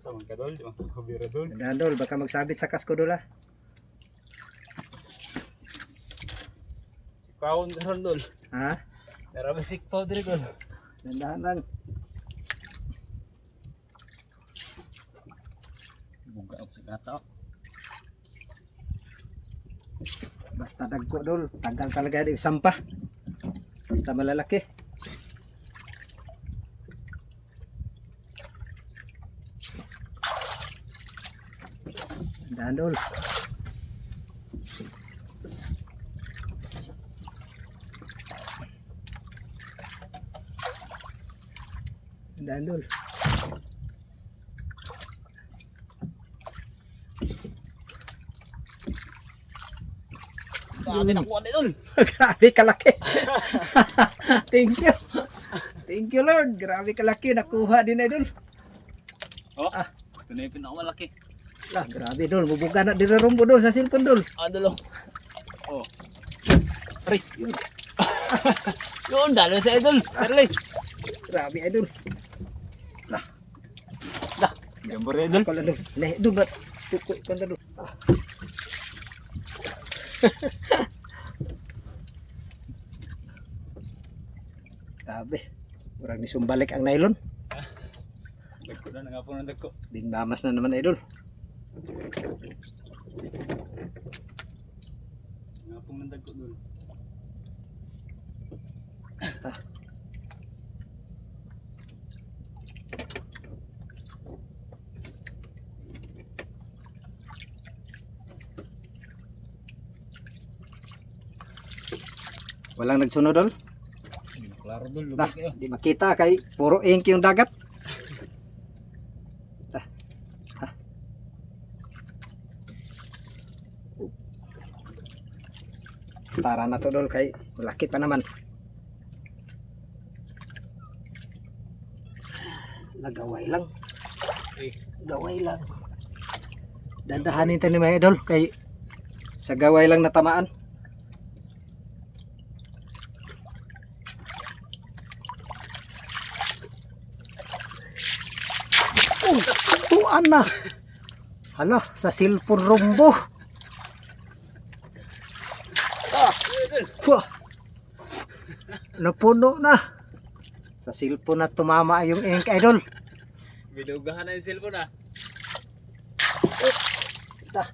Saman ka, Dol. Di ba? Kabira, Dol. Dandahan, Dol. Baka magsabit sa kasko, Dol, ha. Sikpawon ka ron, Dol. Ha? Narami sikpaw diri, Dol. Dandahan lang. Buga ako sa gata. Basta dagko, Dol. Tagal talaga di sampah. Basta malalaki. Dandahan, Dol. Dandahan, Dol. Dami nakuha ni Dol. Grabe kalaki. Thank you. Thank you, Lord. Grabe kalaki. Nakuha din, Idol. Oh, ito na yung pinakamalaki. Lah, grabe, Dol. Bubuga na dirarumbo, Dol, sa cellphone, Dol. Dol. Oh. Aray. Yun, dalo sa Idol. Charlie. Grabe, Idol. Dah. Gambar ya, Idol. Ako lang, Dol. Nah, Dol, ba't? Tukoy ka na, Dol. Grabe. Murag ni sumbalik ang nylon. Dagko na nga po ng dagko. Ding mamas na naman idol. Nga po ng dagko doon. Walang nagsunod dol. Klaro doon, Dah, lubog kayo. di makita kay puro ink yung dagat. Tara na to dol kay malaki pa naman. Nagaway lang. Gaway lang. Dandahanin tayo ni mga idol kay sa gaway lang natamaan. Oh, tuan na. Hala, sa silpon rumbo. Wah. Napuno na. Sa silpon na tumama yung ink idol. Binugahan na yung cellphone ah. Dah.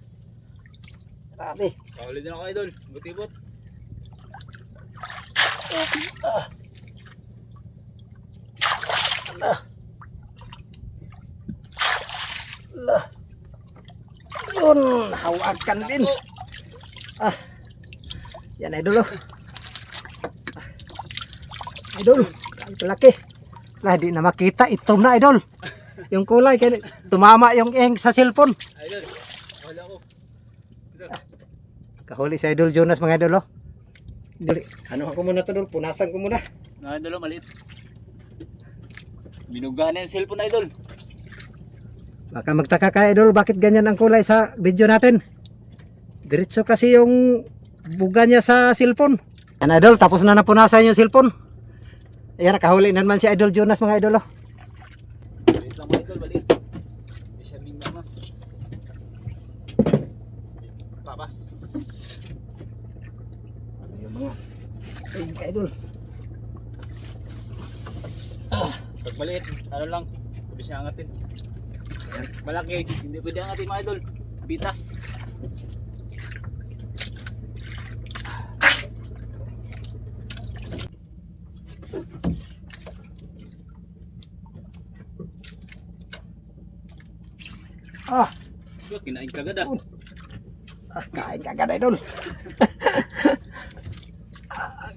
Grabe. Kaulit din ako idol. Butibot. Lah. Yun, hawakan din. Ah. Yan idol oh. Idol, ang laki. Lah, di na makita. Itom na idol. Yung kulay, kaya tumama yung ink sa cellphone. Idol. Wala ko. Kahuli si Idol Jonas mga idol oh. Dali. Ano ako muna to dol? Punasan ko muna. Na idol, maliit. Binugahan na yung cellphone idol. Baka magtaka ka idol, bakit ganyan ang kulay sa video natin? Diretso kasi yung buga niya sa cellphone. Yan idol, tapos na napunasan yung cellphone. Ayan, nakahuli na naman si Idol Jonas mga idol oh. Maliit lang mga idol, maliit. Hindi siya minamas. Papas. Ano yung mga idol? Pag maliit, ano lang, pwede siya angatin. Malaki, hindi pwede angatin mga idol. Bitas. Ah, Kinain ka agad ah. kain kagad idol.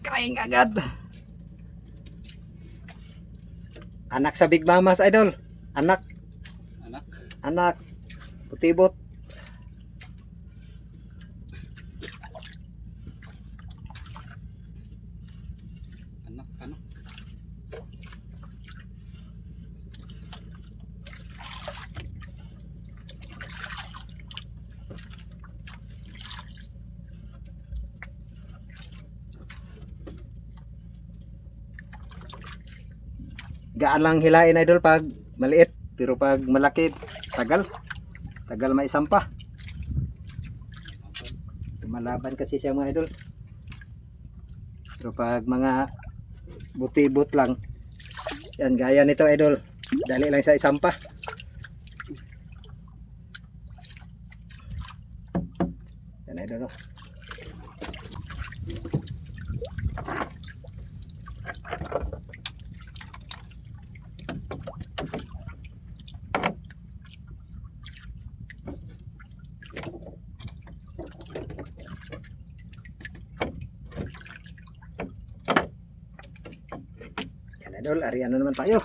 Kain agad. Anak sa Big Mamas idol. Anak, Anak. anak. Putibot. Anak. Gaan lang hilain idol pag maliit, pero pag malaki tagal maisampa. Lumalaban kasi siya mga idol. Pero pag mga buti-but lang, yan gaya nito idol, dali lang sa isampa. Yan idol oh. Yan idol, ariyan na naman tayo.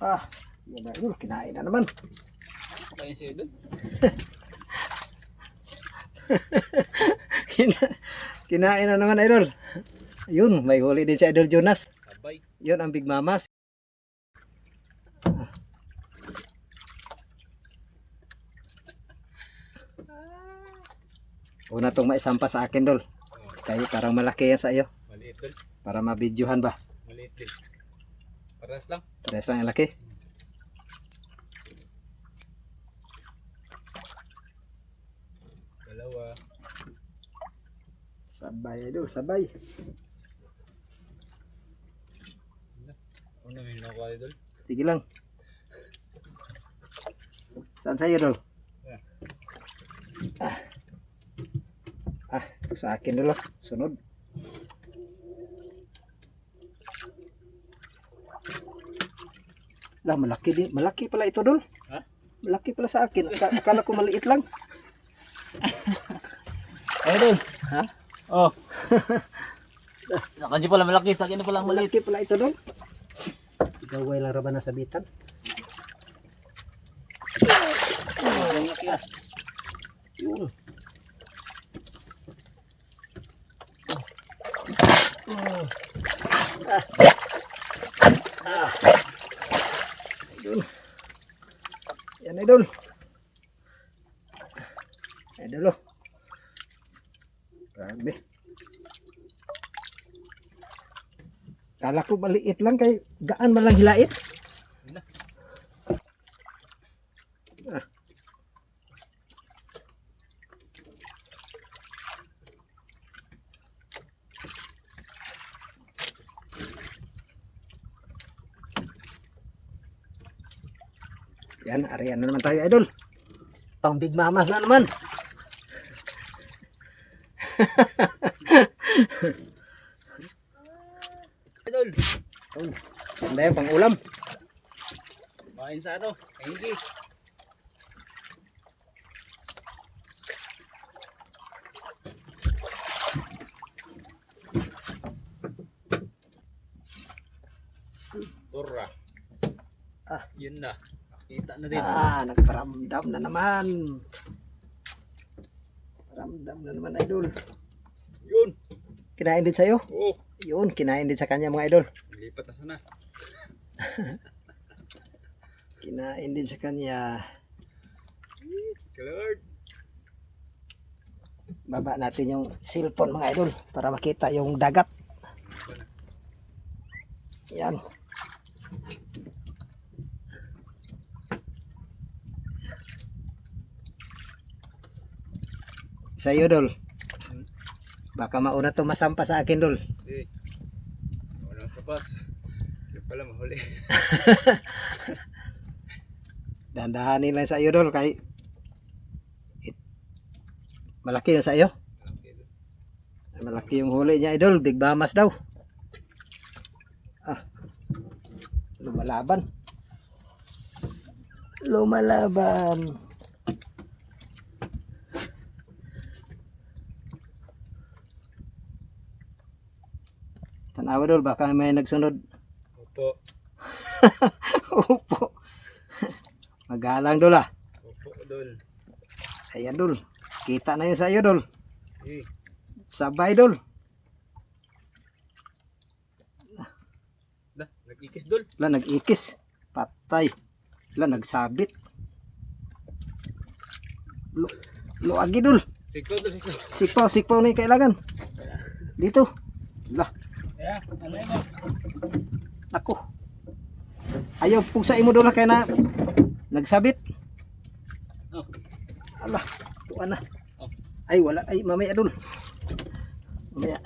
Ah, yan na idol, kinain na naman. Kain siya idol. Kinain na naman idol. Yun, may huli din si Idol Jonas. Sabay. Yun ang Big Mamas. Una tong maisampa sa akin dol. Kaya parang malaki yan sa iyo. Maliit dol. Para mabidyohan ba? Maliit din. Paras lang. Pares lang ang laki. Dalawa. Sabay idol, sabay. Ano may nakuha idol? Sige lang. Saan sa'yo dol? Yeah. Ito sa akin dol. Sunod. Lah, malaki din. Malaki pala ito dol. Ha? Malaki pala sa akin. Akala ko maliit lang. Idol. Ha? Oh. Sa kanya pala malaki, sa akin pala maliit. Malaki pala ito dol. Gaway lang raban na sabitan. Malaki ah. Yun. Idol. Yan idol. Idol oh. Grabe. Kala ko maliit lang kay gaan man lang hilait. Ah. Yan, ariyan na naman tayo idol. Pang Big Mamas na naman. Idol. Oh, ganda yan, pang ulam. Main sa ano? Hindi. Turra. Yun na. Nakita na din. Nagparamdam na naman. Paramdam na naman idol. Yun. Kinain din sa'yo? Oh. Yun, kinain din sa kanya mga idol. Lipat na sana. Kinain din sa kanya. Lord. Baba natin yung cellphone mga idol para makita yung dagat. Yan. Sa'yo dol. Baka mauna to masampa sa akin dol. Eh. Walang sapas. Yung pala mahuli. Dandahanin lang sa iyo dol kay malaki yung sa iyo. Malaki yung huli niya idol, Big Mamas daw. Lumalaban. Lumalaban. Tanawa dol, baka may nagsunod. Opo. Opo. Magalang dol ah. Opo, dol. Ayan dol. Kita na yun sa iyo dol. Eh. Sabay dol. Nag-ikis dol. La nag-ikis. Patay. La nagsabit. Luagi dol. Sikpo dol, sikpo. Sikpaw na yung kailangan. Dito. La. Yeah, ano yun? Ako. Ayaw pugsa imo dol kay na nagsabit. Oh. Ala, tuwa na. Oh. Ay wala, ay mamaya dol. Mamaya.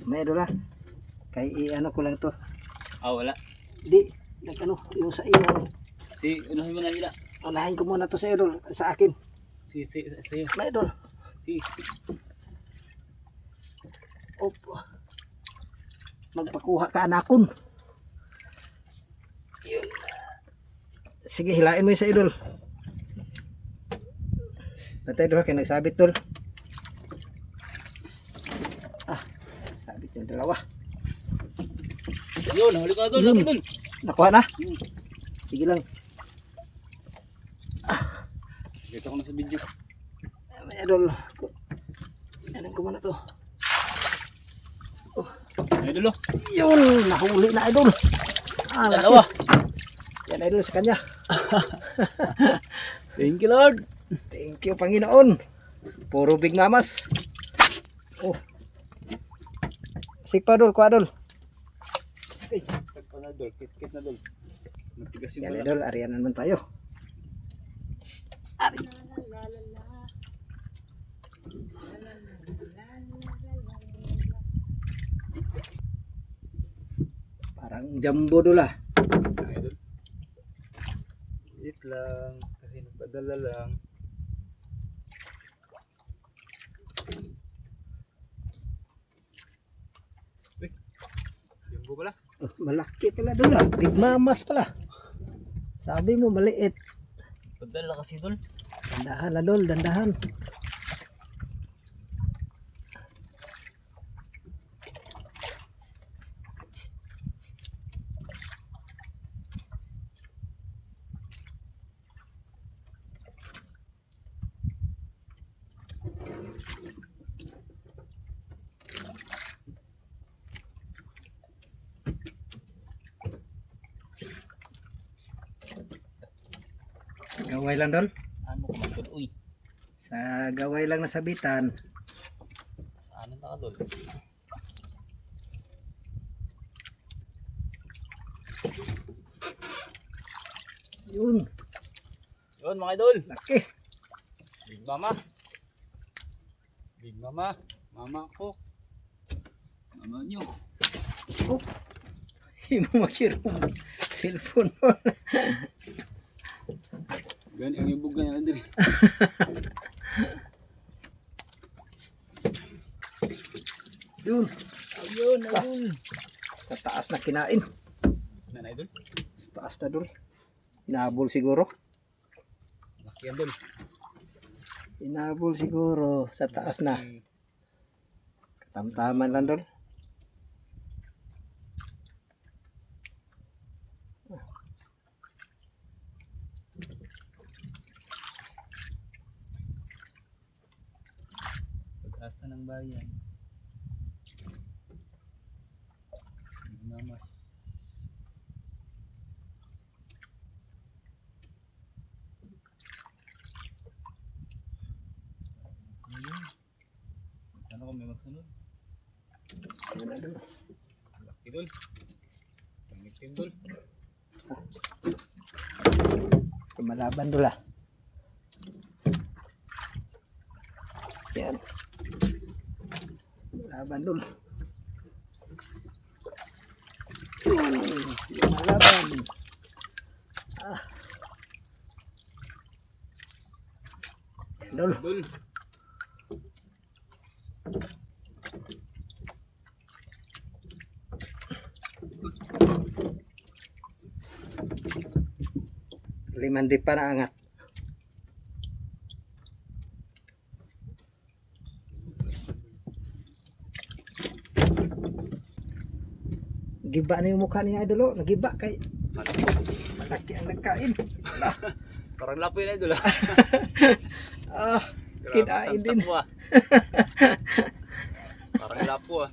Mamaya dol ha. Kay ano ko lang to. Wala. Di, nag-ano, yung sa iyo. Si, unahin mo na nila. Unahin ko muna to sa iyo dol, sa akin. Sa'yo. Mamaya dol. Si. Opo. Magpakuha ka anakon. Sige, hilain mo yung sa idol. Patay dol, kaya nagsabit dol. Sabit yung dalawa. Yun, huli ka dol. Laki dol. Nakuha na? Sige lang. Kita ko na sa video. May idol. ko muna to. Idol oh. Yun, nahuli na idol. Ah, laki. Dalawa. Yan idol sa kanya. Thank you Lord. Thank you Panginoon. Puro big mamas. Oh. Sikpa dol, kuha dol. Ay, tagpa na dol, kit na dol. Matigas yung Yan balat. idol, ariyan naman tayo. Ari. Parang jumbo dol ah. Idol. Wait lang, kasi nagpadala lang. Uy, jumbo pala. Oh, malaki pala dol ah. Big mamas pala. Sabi mo maliit. Padala kasi dol. Dandahan na dol, dandahan. Gaway lang dol. Ano ko man dol? Uy, Sa gaway lang nasabitan. saan na ka dol? Yun, Yun mga idol. laki. Big Mama. Big Mama. Mama ko. Mama nyo. Oh. Hindi mo makirom. Cellphone mo. Gani ang ibog ganyan na diri. Yun, Ayun, idol. sa taas na kinain. Nan idol. Sa taas na dol. Inabol siguro. Laki yan dol. Inabol siguro. Sa taas na. Katamtaman lang dol. Pag-asa ng bayan. Big Mamas. Ayun. Sana kung may magsunod. Yun na dol. Laki dol. Pamitin dol. Kumalaban dol ah. Yan. Kumalaban dol. Lumalaban. Ah. Yan dol. Dol. Limandi pa na angat. Giba na yung mukha niya idol. Nagiba kay malaki ang nagkain. Parang lapoy na idol ah. Ah, Grabe, kinain santak din. mo ah. Parang lapo ah.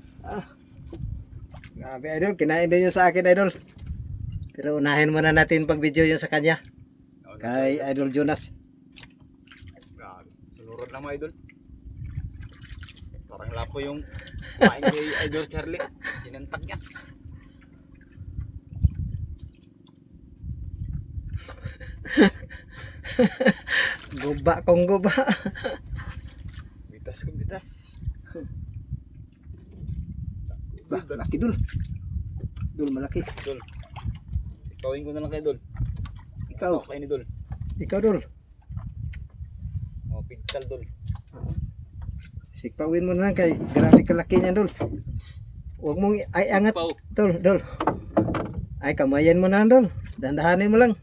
Grabe idol, kinain din yung sa akin idol. Pero unahin muna natin pag video yung sa kanya. Kay Idol Jonas. Grabe. Sunurot lang mga idol. Parang lapo yung kain kay Idol Charlie. Sinantak niya. Guba kong guba. Bitas ko bitas. Bah, malaki dul. Dul malaki. Idol. Sikawin ko na lang kay Idol. Ikaw, Kay ni Idol. ikaw dul. Mga pigtal Idol. Sikpawin mo na lang kay grabe kalaki niya dul. Huwag mong ay angat Pau. dul, dul. Ay kamayan mo na lang dul. Dandahanin mo lang.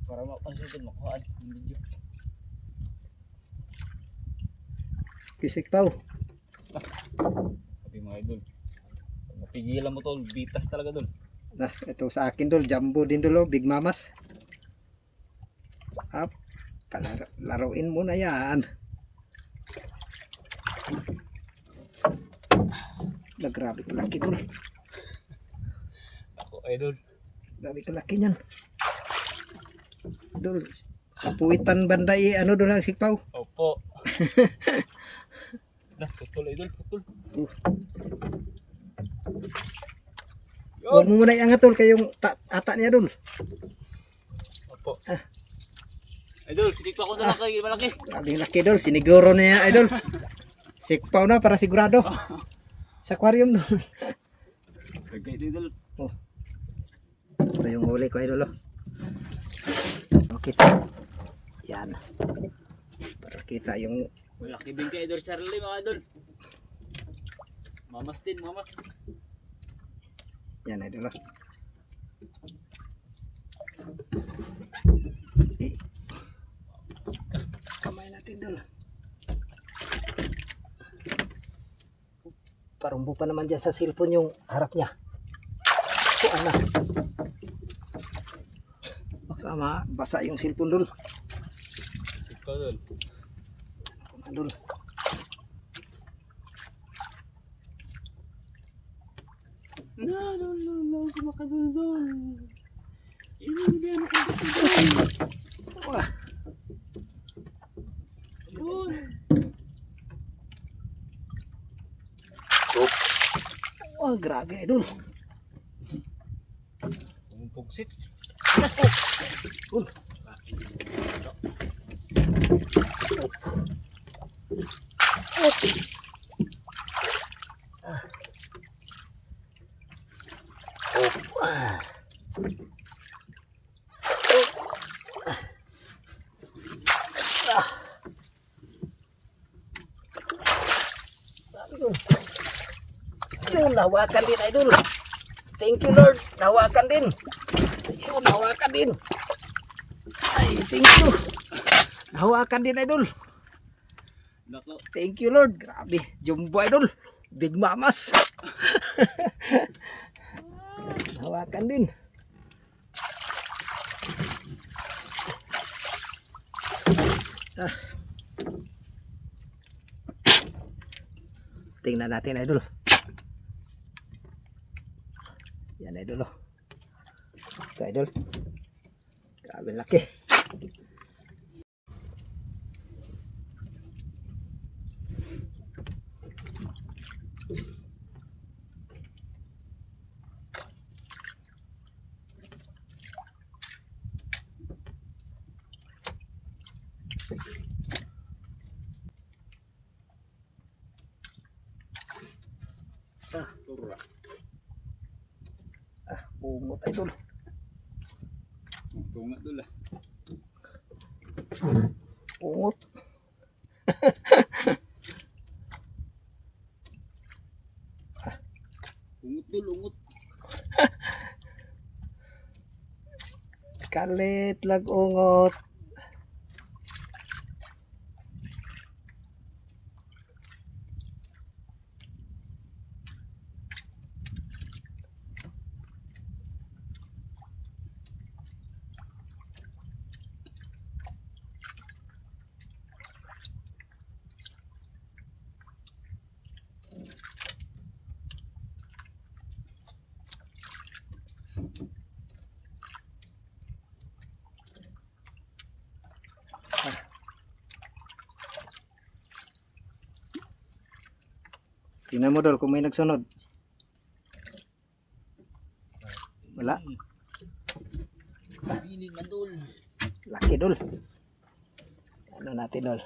Para mapansin din makuhaan yung video. Kisikpaw. Sabi mga Idol. Pag mapigilan mo tol, bitas talaga Idol. Nah, ito sa akin dul, jumbo din dul, oh, Big Mamas. Up. Laruin mo na yan. Grabe kalaki idol. Ako idol. Grabe kalaki niyan. Idol, sa puwitan banda ano doon ang sikpaw. Opo. Nah, putol idol, putol. Huwag mo muna iangat tol kayong ata niya dol. Opo. Idol, sinikpa ko na lang kay malaki. Grabe laki dol, siniguro niya idol. Sikpaw na para sigurado. Sa aquarium dol. Lagay idol. Oh. Ito yung huli ko idol. Oh. Okay. Yan. Para kita yung Malaki din kay Idol Charlie mga idol. Mamas din, mamas. yan idol. Oh. Eh. Kamay natin dol. Parumbo pa naman dyan sa cellphone yung harap niya. Kuan na. Baka mabasa yung cellphone dol. Sikaw dol. Kuan dol. No, sumakadol. Ini dia anak Wah, idol. wah grabe idol. Pugsit. Dol. Yun, nahawakan din idol. Thank you Lord, nahawakan din. Yun, nahawakan din. Ay, thank you. Nahawakan din idol. Nako. Thank you Lord. Grabe, jumbo idol. Big mamas. Nahawakan din. Ah. Tingnan natin idol. Yan idol oh. Ito idol. Grabe laki. Turra. Bungot idol. Tunga dol ah. Bungot. Ungot dol, ungot. Kalit lag ungot. Tingnan mo dol kung may nagsunod. Wala. Binig man dol. Laki dol. Ano natin dol?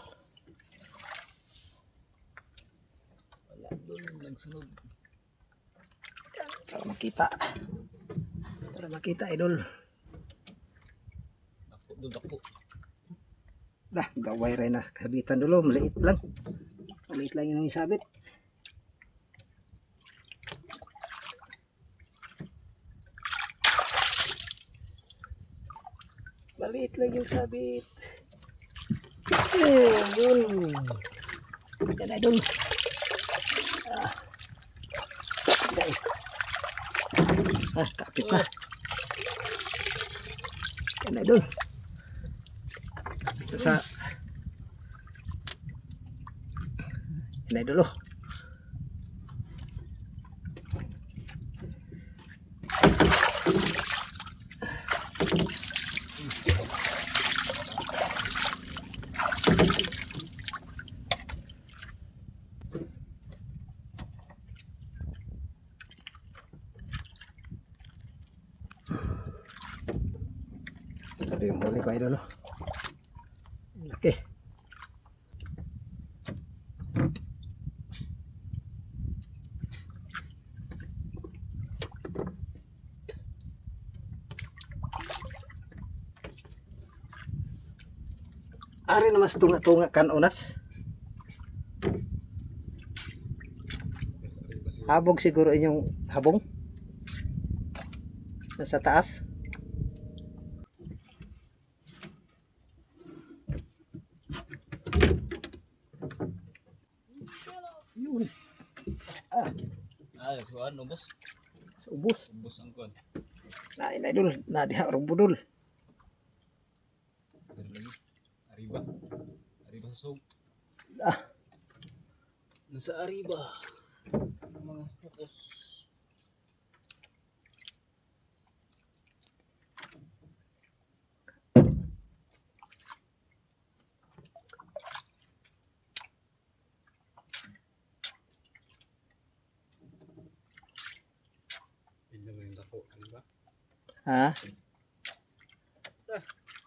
Wala dol, nagsunod. Para makita. Para makita idol. Ako dol, ako. Dah, gaway rin na kabitan dulu. Maliit lang. Maliit lang yung isabit. Maliit lang yung sabit. Yun. Yan na dun. Kapit na. Yan na dun. Yan idol oh. Ito yung huli ko idol oh. Laki. Ari na mas tunga-tunga kan unas. Habog siguro inyong habong. Nasa taas. Yun. Ay, so ano, boss? Sa ubos. Ubos ang kuwan. Nain idol. Nadiha orong budol. Dari lagi. Ariba. Ariba sa sug. Ah. Nasa Ariba. Mga focus. Hindi mo yung dako, ano ba? Ha?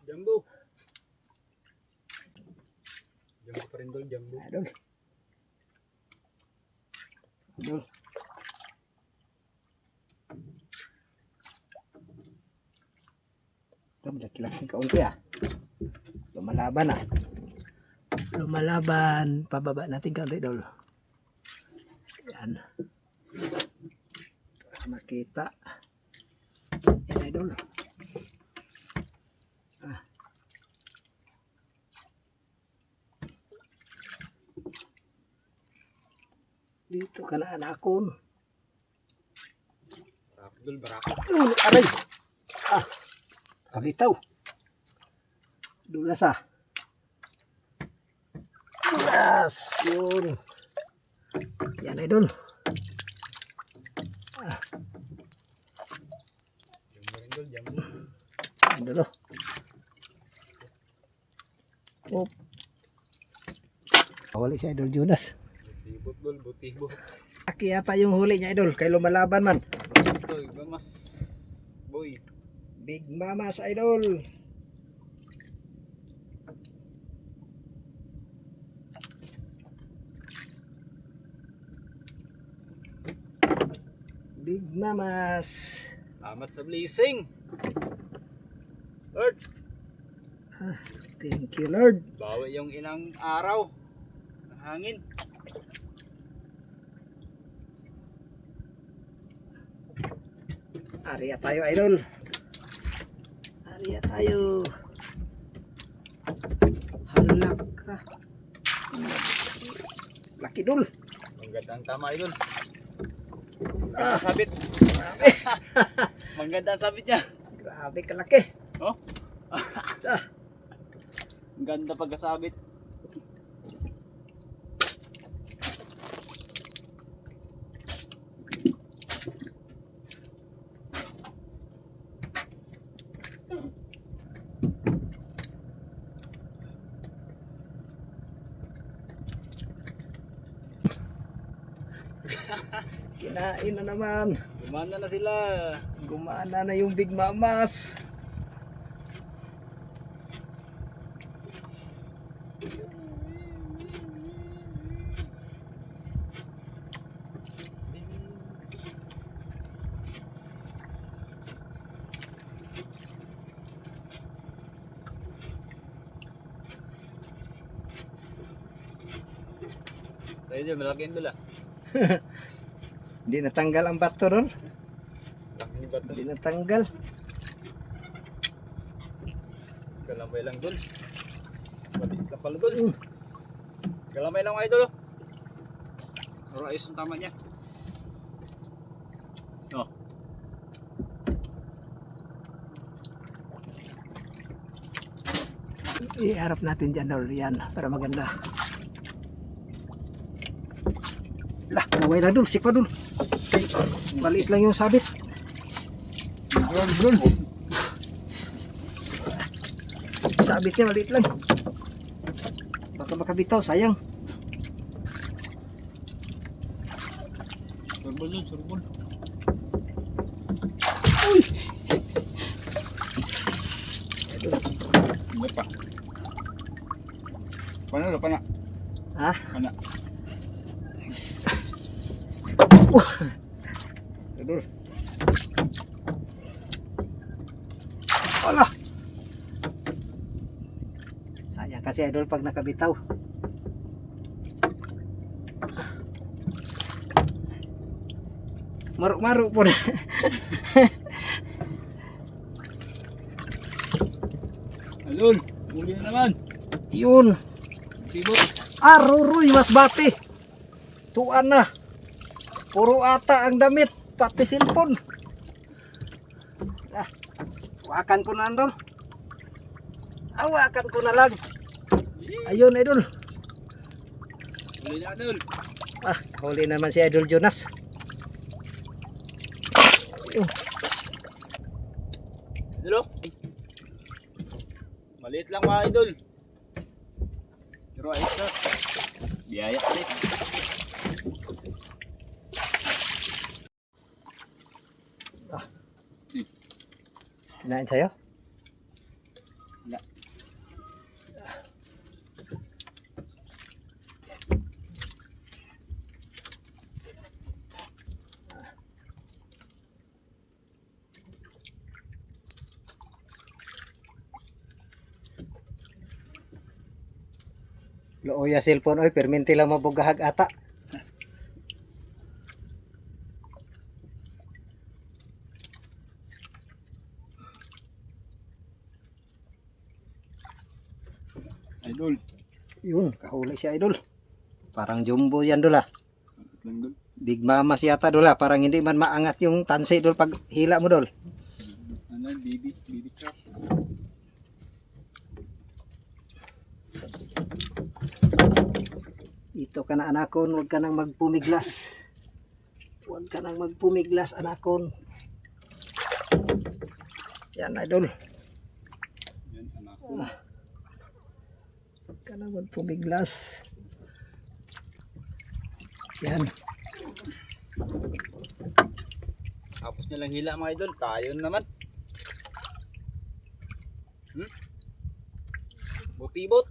Jumbo. Jumbo pa rin doon, jumbo. Idol. Idol. Ito, laki-laki kaunti ah. Lumalaban ah. Lumalaban. Pababa natin kaunti idol. Yan. Para makita. Yan idol. Ah. Dito ka na anakon. Barako dul, barako. Aray! Ah! Kabitaw. Dulas ah. Dulas! Yun. Yan idol. Ah, Jumbo rin doon, jumbo. idol oh. Oh. Wali si Idol Jonas. Butibot dul, butibot. Kaya pa yung huli niya idol. Kay lumalaban man. Mas to, iba mas. Boy. Big Mamas idol. Big Mamas. Tamat sa blessing. Lord, Thank you Lord. bawi yung inang araw. Ng hangin. Ariya tayo idol. Ariya tayo. Halak ka. Laki dul. Mangganda ang tama idol. Mangganda ang sabit. Mangganda ang sabit niya. Grabe kalaki. Oh, Ah, ang ganda pagkasabit. kinain na naman. Gumana na sila. Gumana na yung Big Mamas. Sa'yo dyan, malaking dula. Hindi natanggal ang bato ron. Malaking bato. Hindi natanggal. Galamay lang dul. Balik ka pala dul. Galamay lang mga idol. Pero ayos ang tama niya. Oh. Iharap natin dyan daw yan para maganda. Lah, gaway lang dul, sikpa dul. Kay, maliit lang yung sabit. Dul. Sabit niya maliit lang. Baka makabitaw, sayang. Surbol dul, surbol. Uy! Hindi pa. Pana, pana. Ha? Pana. Idol. Ala! Sayang kasi idol pag nakabitaw. Maruk-maruk po na. Idol, muli na naman. Yun. Sibot. Aruroy, mas bati. Tuan na. Puro ata ang damit. Pati cellphone. Ah, wakan ko na idol. Wakan ko na lang. Ayun idol. Muli na, idol. Huli naman si Idol Jonas. Ayun. Idol, oh. Maliit lang mga idol. Pero ayos na. Biyaya ulit. Kinain sa'yo? Wala. Looya cellphone oy, perminti lang mabugahag ata. Idol. Yun, kahuli si Idol. Parang jumbo yan dul ah. Maliit lang dul. Big Mama si ata dul ah. Parang hindi man maangat yung tansi dul pag hila mo dul. Ano, bibi trap. Ito ka na anakon, huwag ka nang magpumiglas. Huwag ka nang magpumiglas anakon. Yan Idol. Yan, anak. Huwag ka nang magpumiglas. Yan. Tapos nilang hila mga idol. Tayo naman. Butibot.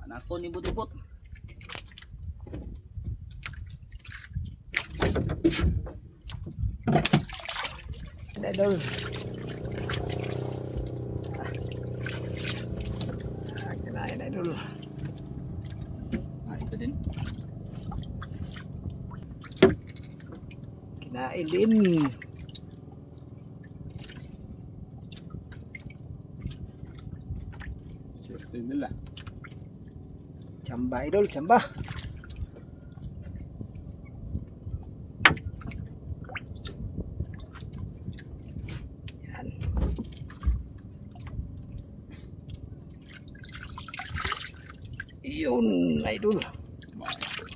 Anak ko ni butibot. Idol. Kinain Idol. Ito din. Kinain din. Swerte nila. Chamba Idol, chamba. Yan. Yun, Idol.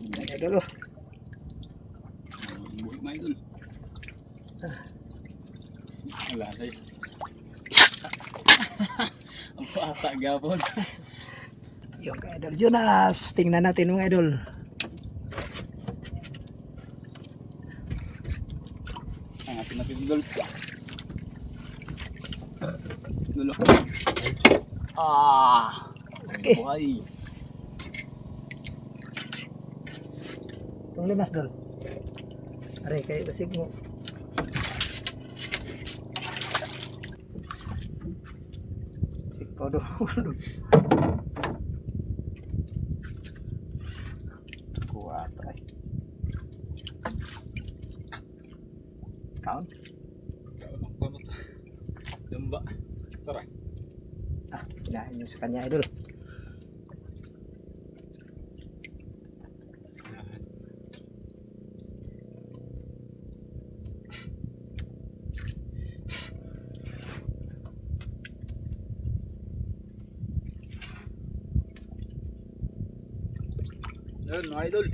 Yan, Idol. Oh. Buhay mga idol. Wala tayo. Ang bata gapon. Yung kay Idol Jonas. Tingnan natin mga Idol. Ang ating natin idol. Dulo. Okay. Buhay. Itong limas Dol. Aray, kay basig mo. Basig pa Dol. Kuha tayo. Kaon? Tama to. Lumba. Tara. Kinain nyo sa kanya Idol. Yan mga idol.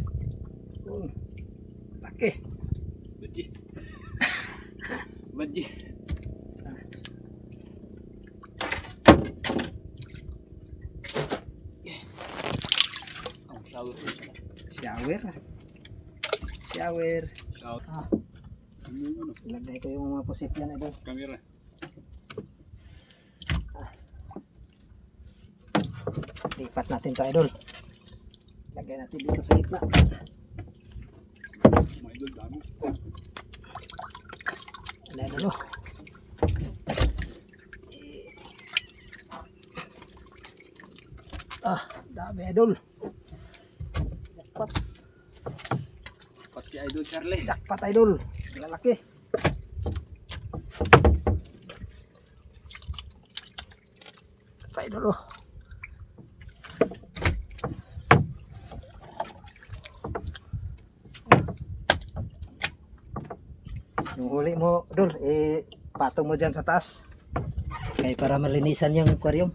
Laki. Baji. Baji. Ang shower ko siya. Shower. Shower. Shower. Ah, Ano yung ano? ilagay ko yung mga pusit yan idol. Camera. Lipat natin to idol. Lagay natin dito sa gitna. Mga idol, dami. Ano idol oh. Ah, dami idol. Jackpot. Pati idol Charlie. Jackpot idol. Lalaki. Pa idol oh. Yung huli mo, Dol, patong mo dyan sa taas. Kaya para malinisan yung aquarium.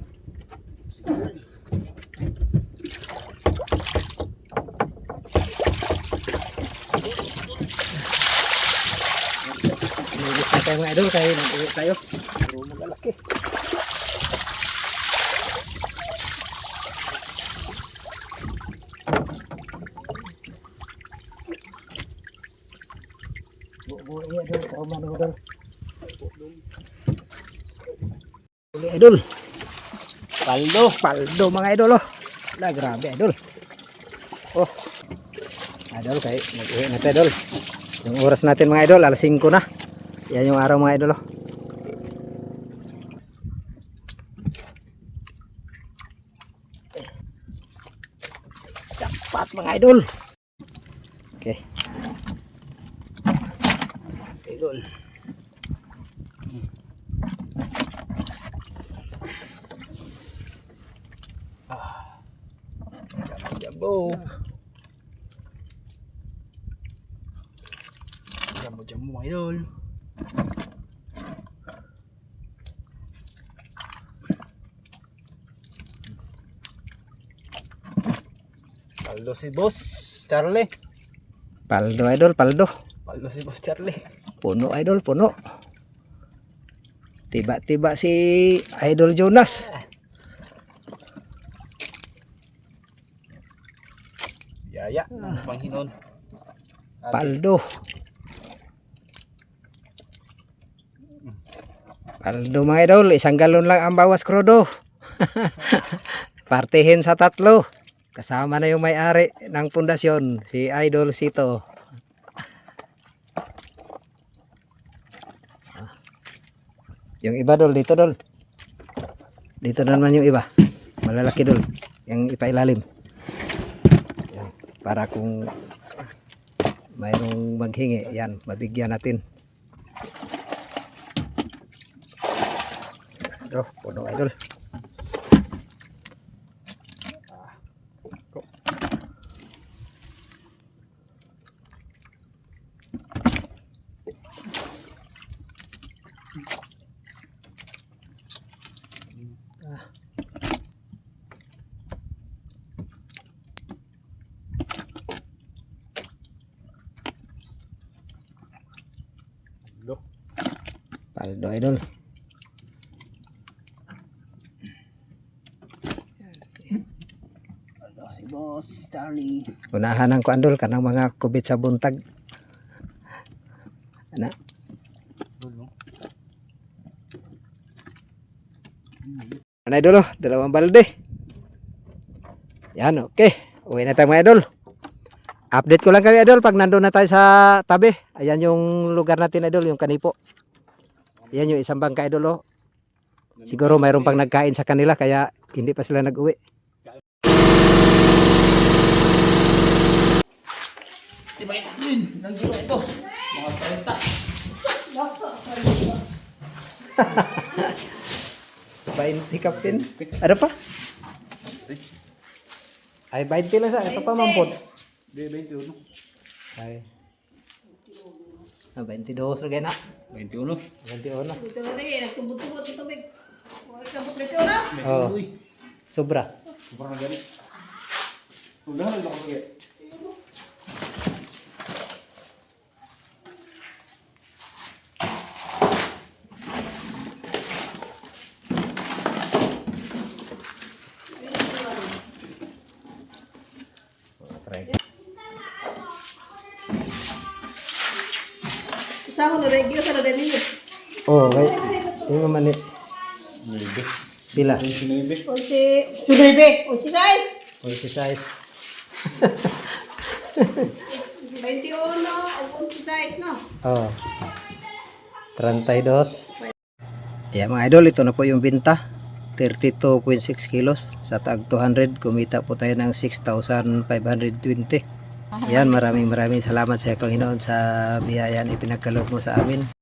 Linis na tayo mga idol, kaya mag-uwi tayo. Puro malalaki. Bu iya idol, kauman idol. Uli idol. Paldo. Paldo mga idol oh. Lah grabe idol. Oh. Idol kay mag-uwi na tayo idol. Yung oras natin mga idol, alas 5 na. Yan yung araw mga idol oh. Jackpot mga idol. Okay. Idol. Jabo. Jamo-jamo mga idol. Paldo si Boss Charlie. Paldo idol, paldo. Paldo si Boss Charlie. Puno idol, puno. Tiba-tiba si Idol Jonas. Yaya. Panghinon. Paldo. Paldo mga idol, isang galon lang ang bawas krodo. Partihin sa 3. Kasama na yung may-ari ng pundasyon, si Idol Sito. Yung iba dol, dito dol. Dito naman yung iba. Malalaki dol. Yung ipailalim. Yan. Para kung mayroong maghingi, yan, mabigyan natin. Aduh, puno idol. Paldo idol. Paldo si Boss Charlie. Unahan ang kuandol kanang mga kubit sa buntag. Ana. Ano idol oh, 2 balde. Yan, okay. Uwi na tayo mga idol. Update ko lang kayo idol pag nandun na tayo sa tabi. Ayan yung lugar natin idol, yung Kanipo. Ayan yung isang bangka idol oh. Siguro mayroon pang nagkain sa kanila kaya hindi pa sila nag-uwi. Diba yun? Nandito ito. Mga 20 kapin. Ano pa? Ay 20 lang sa. Ito pa mampod. Di 21. Ay. 22 lagi na. 21. 21. Ito na rin, nagtubot-tubot yung tubig. Kabot na ito na. Oh. Sobra. Sobrang na ganit. Udah lang ako Try. Usaha ko na regyo sa na ninyo. Oh, guys. Yung mani. Maybe. Pila? Maybe. Onsi, subebe. Onsi guys. 25. 21 o onsi guys, no? Oh. 32. Yeah, mga idol, ito na po yung binta. 32.6 kilos sa tag 200. Kumita po tayo ng 6,520. Yan, maraming salamat sa Panginoon sa biyayaan ipinagkaloob mo sa amin.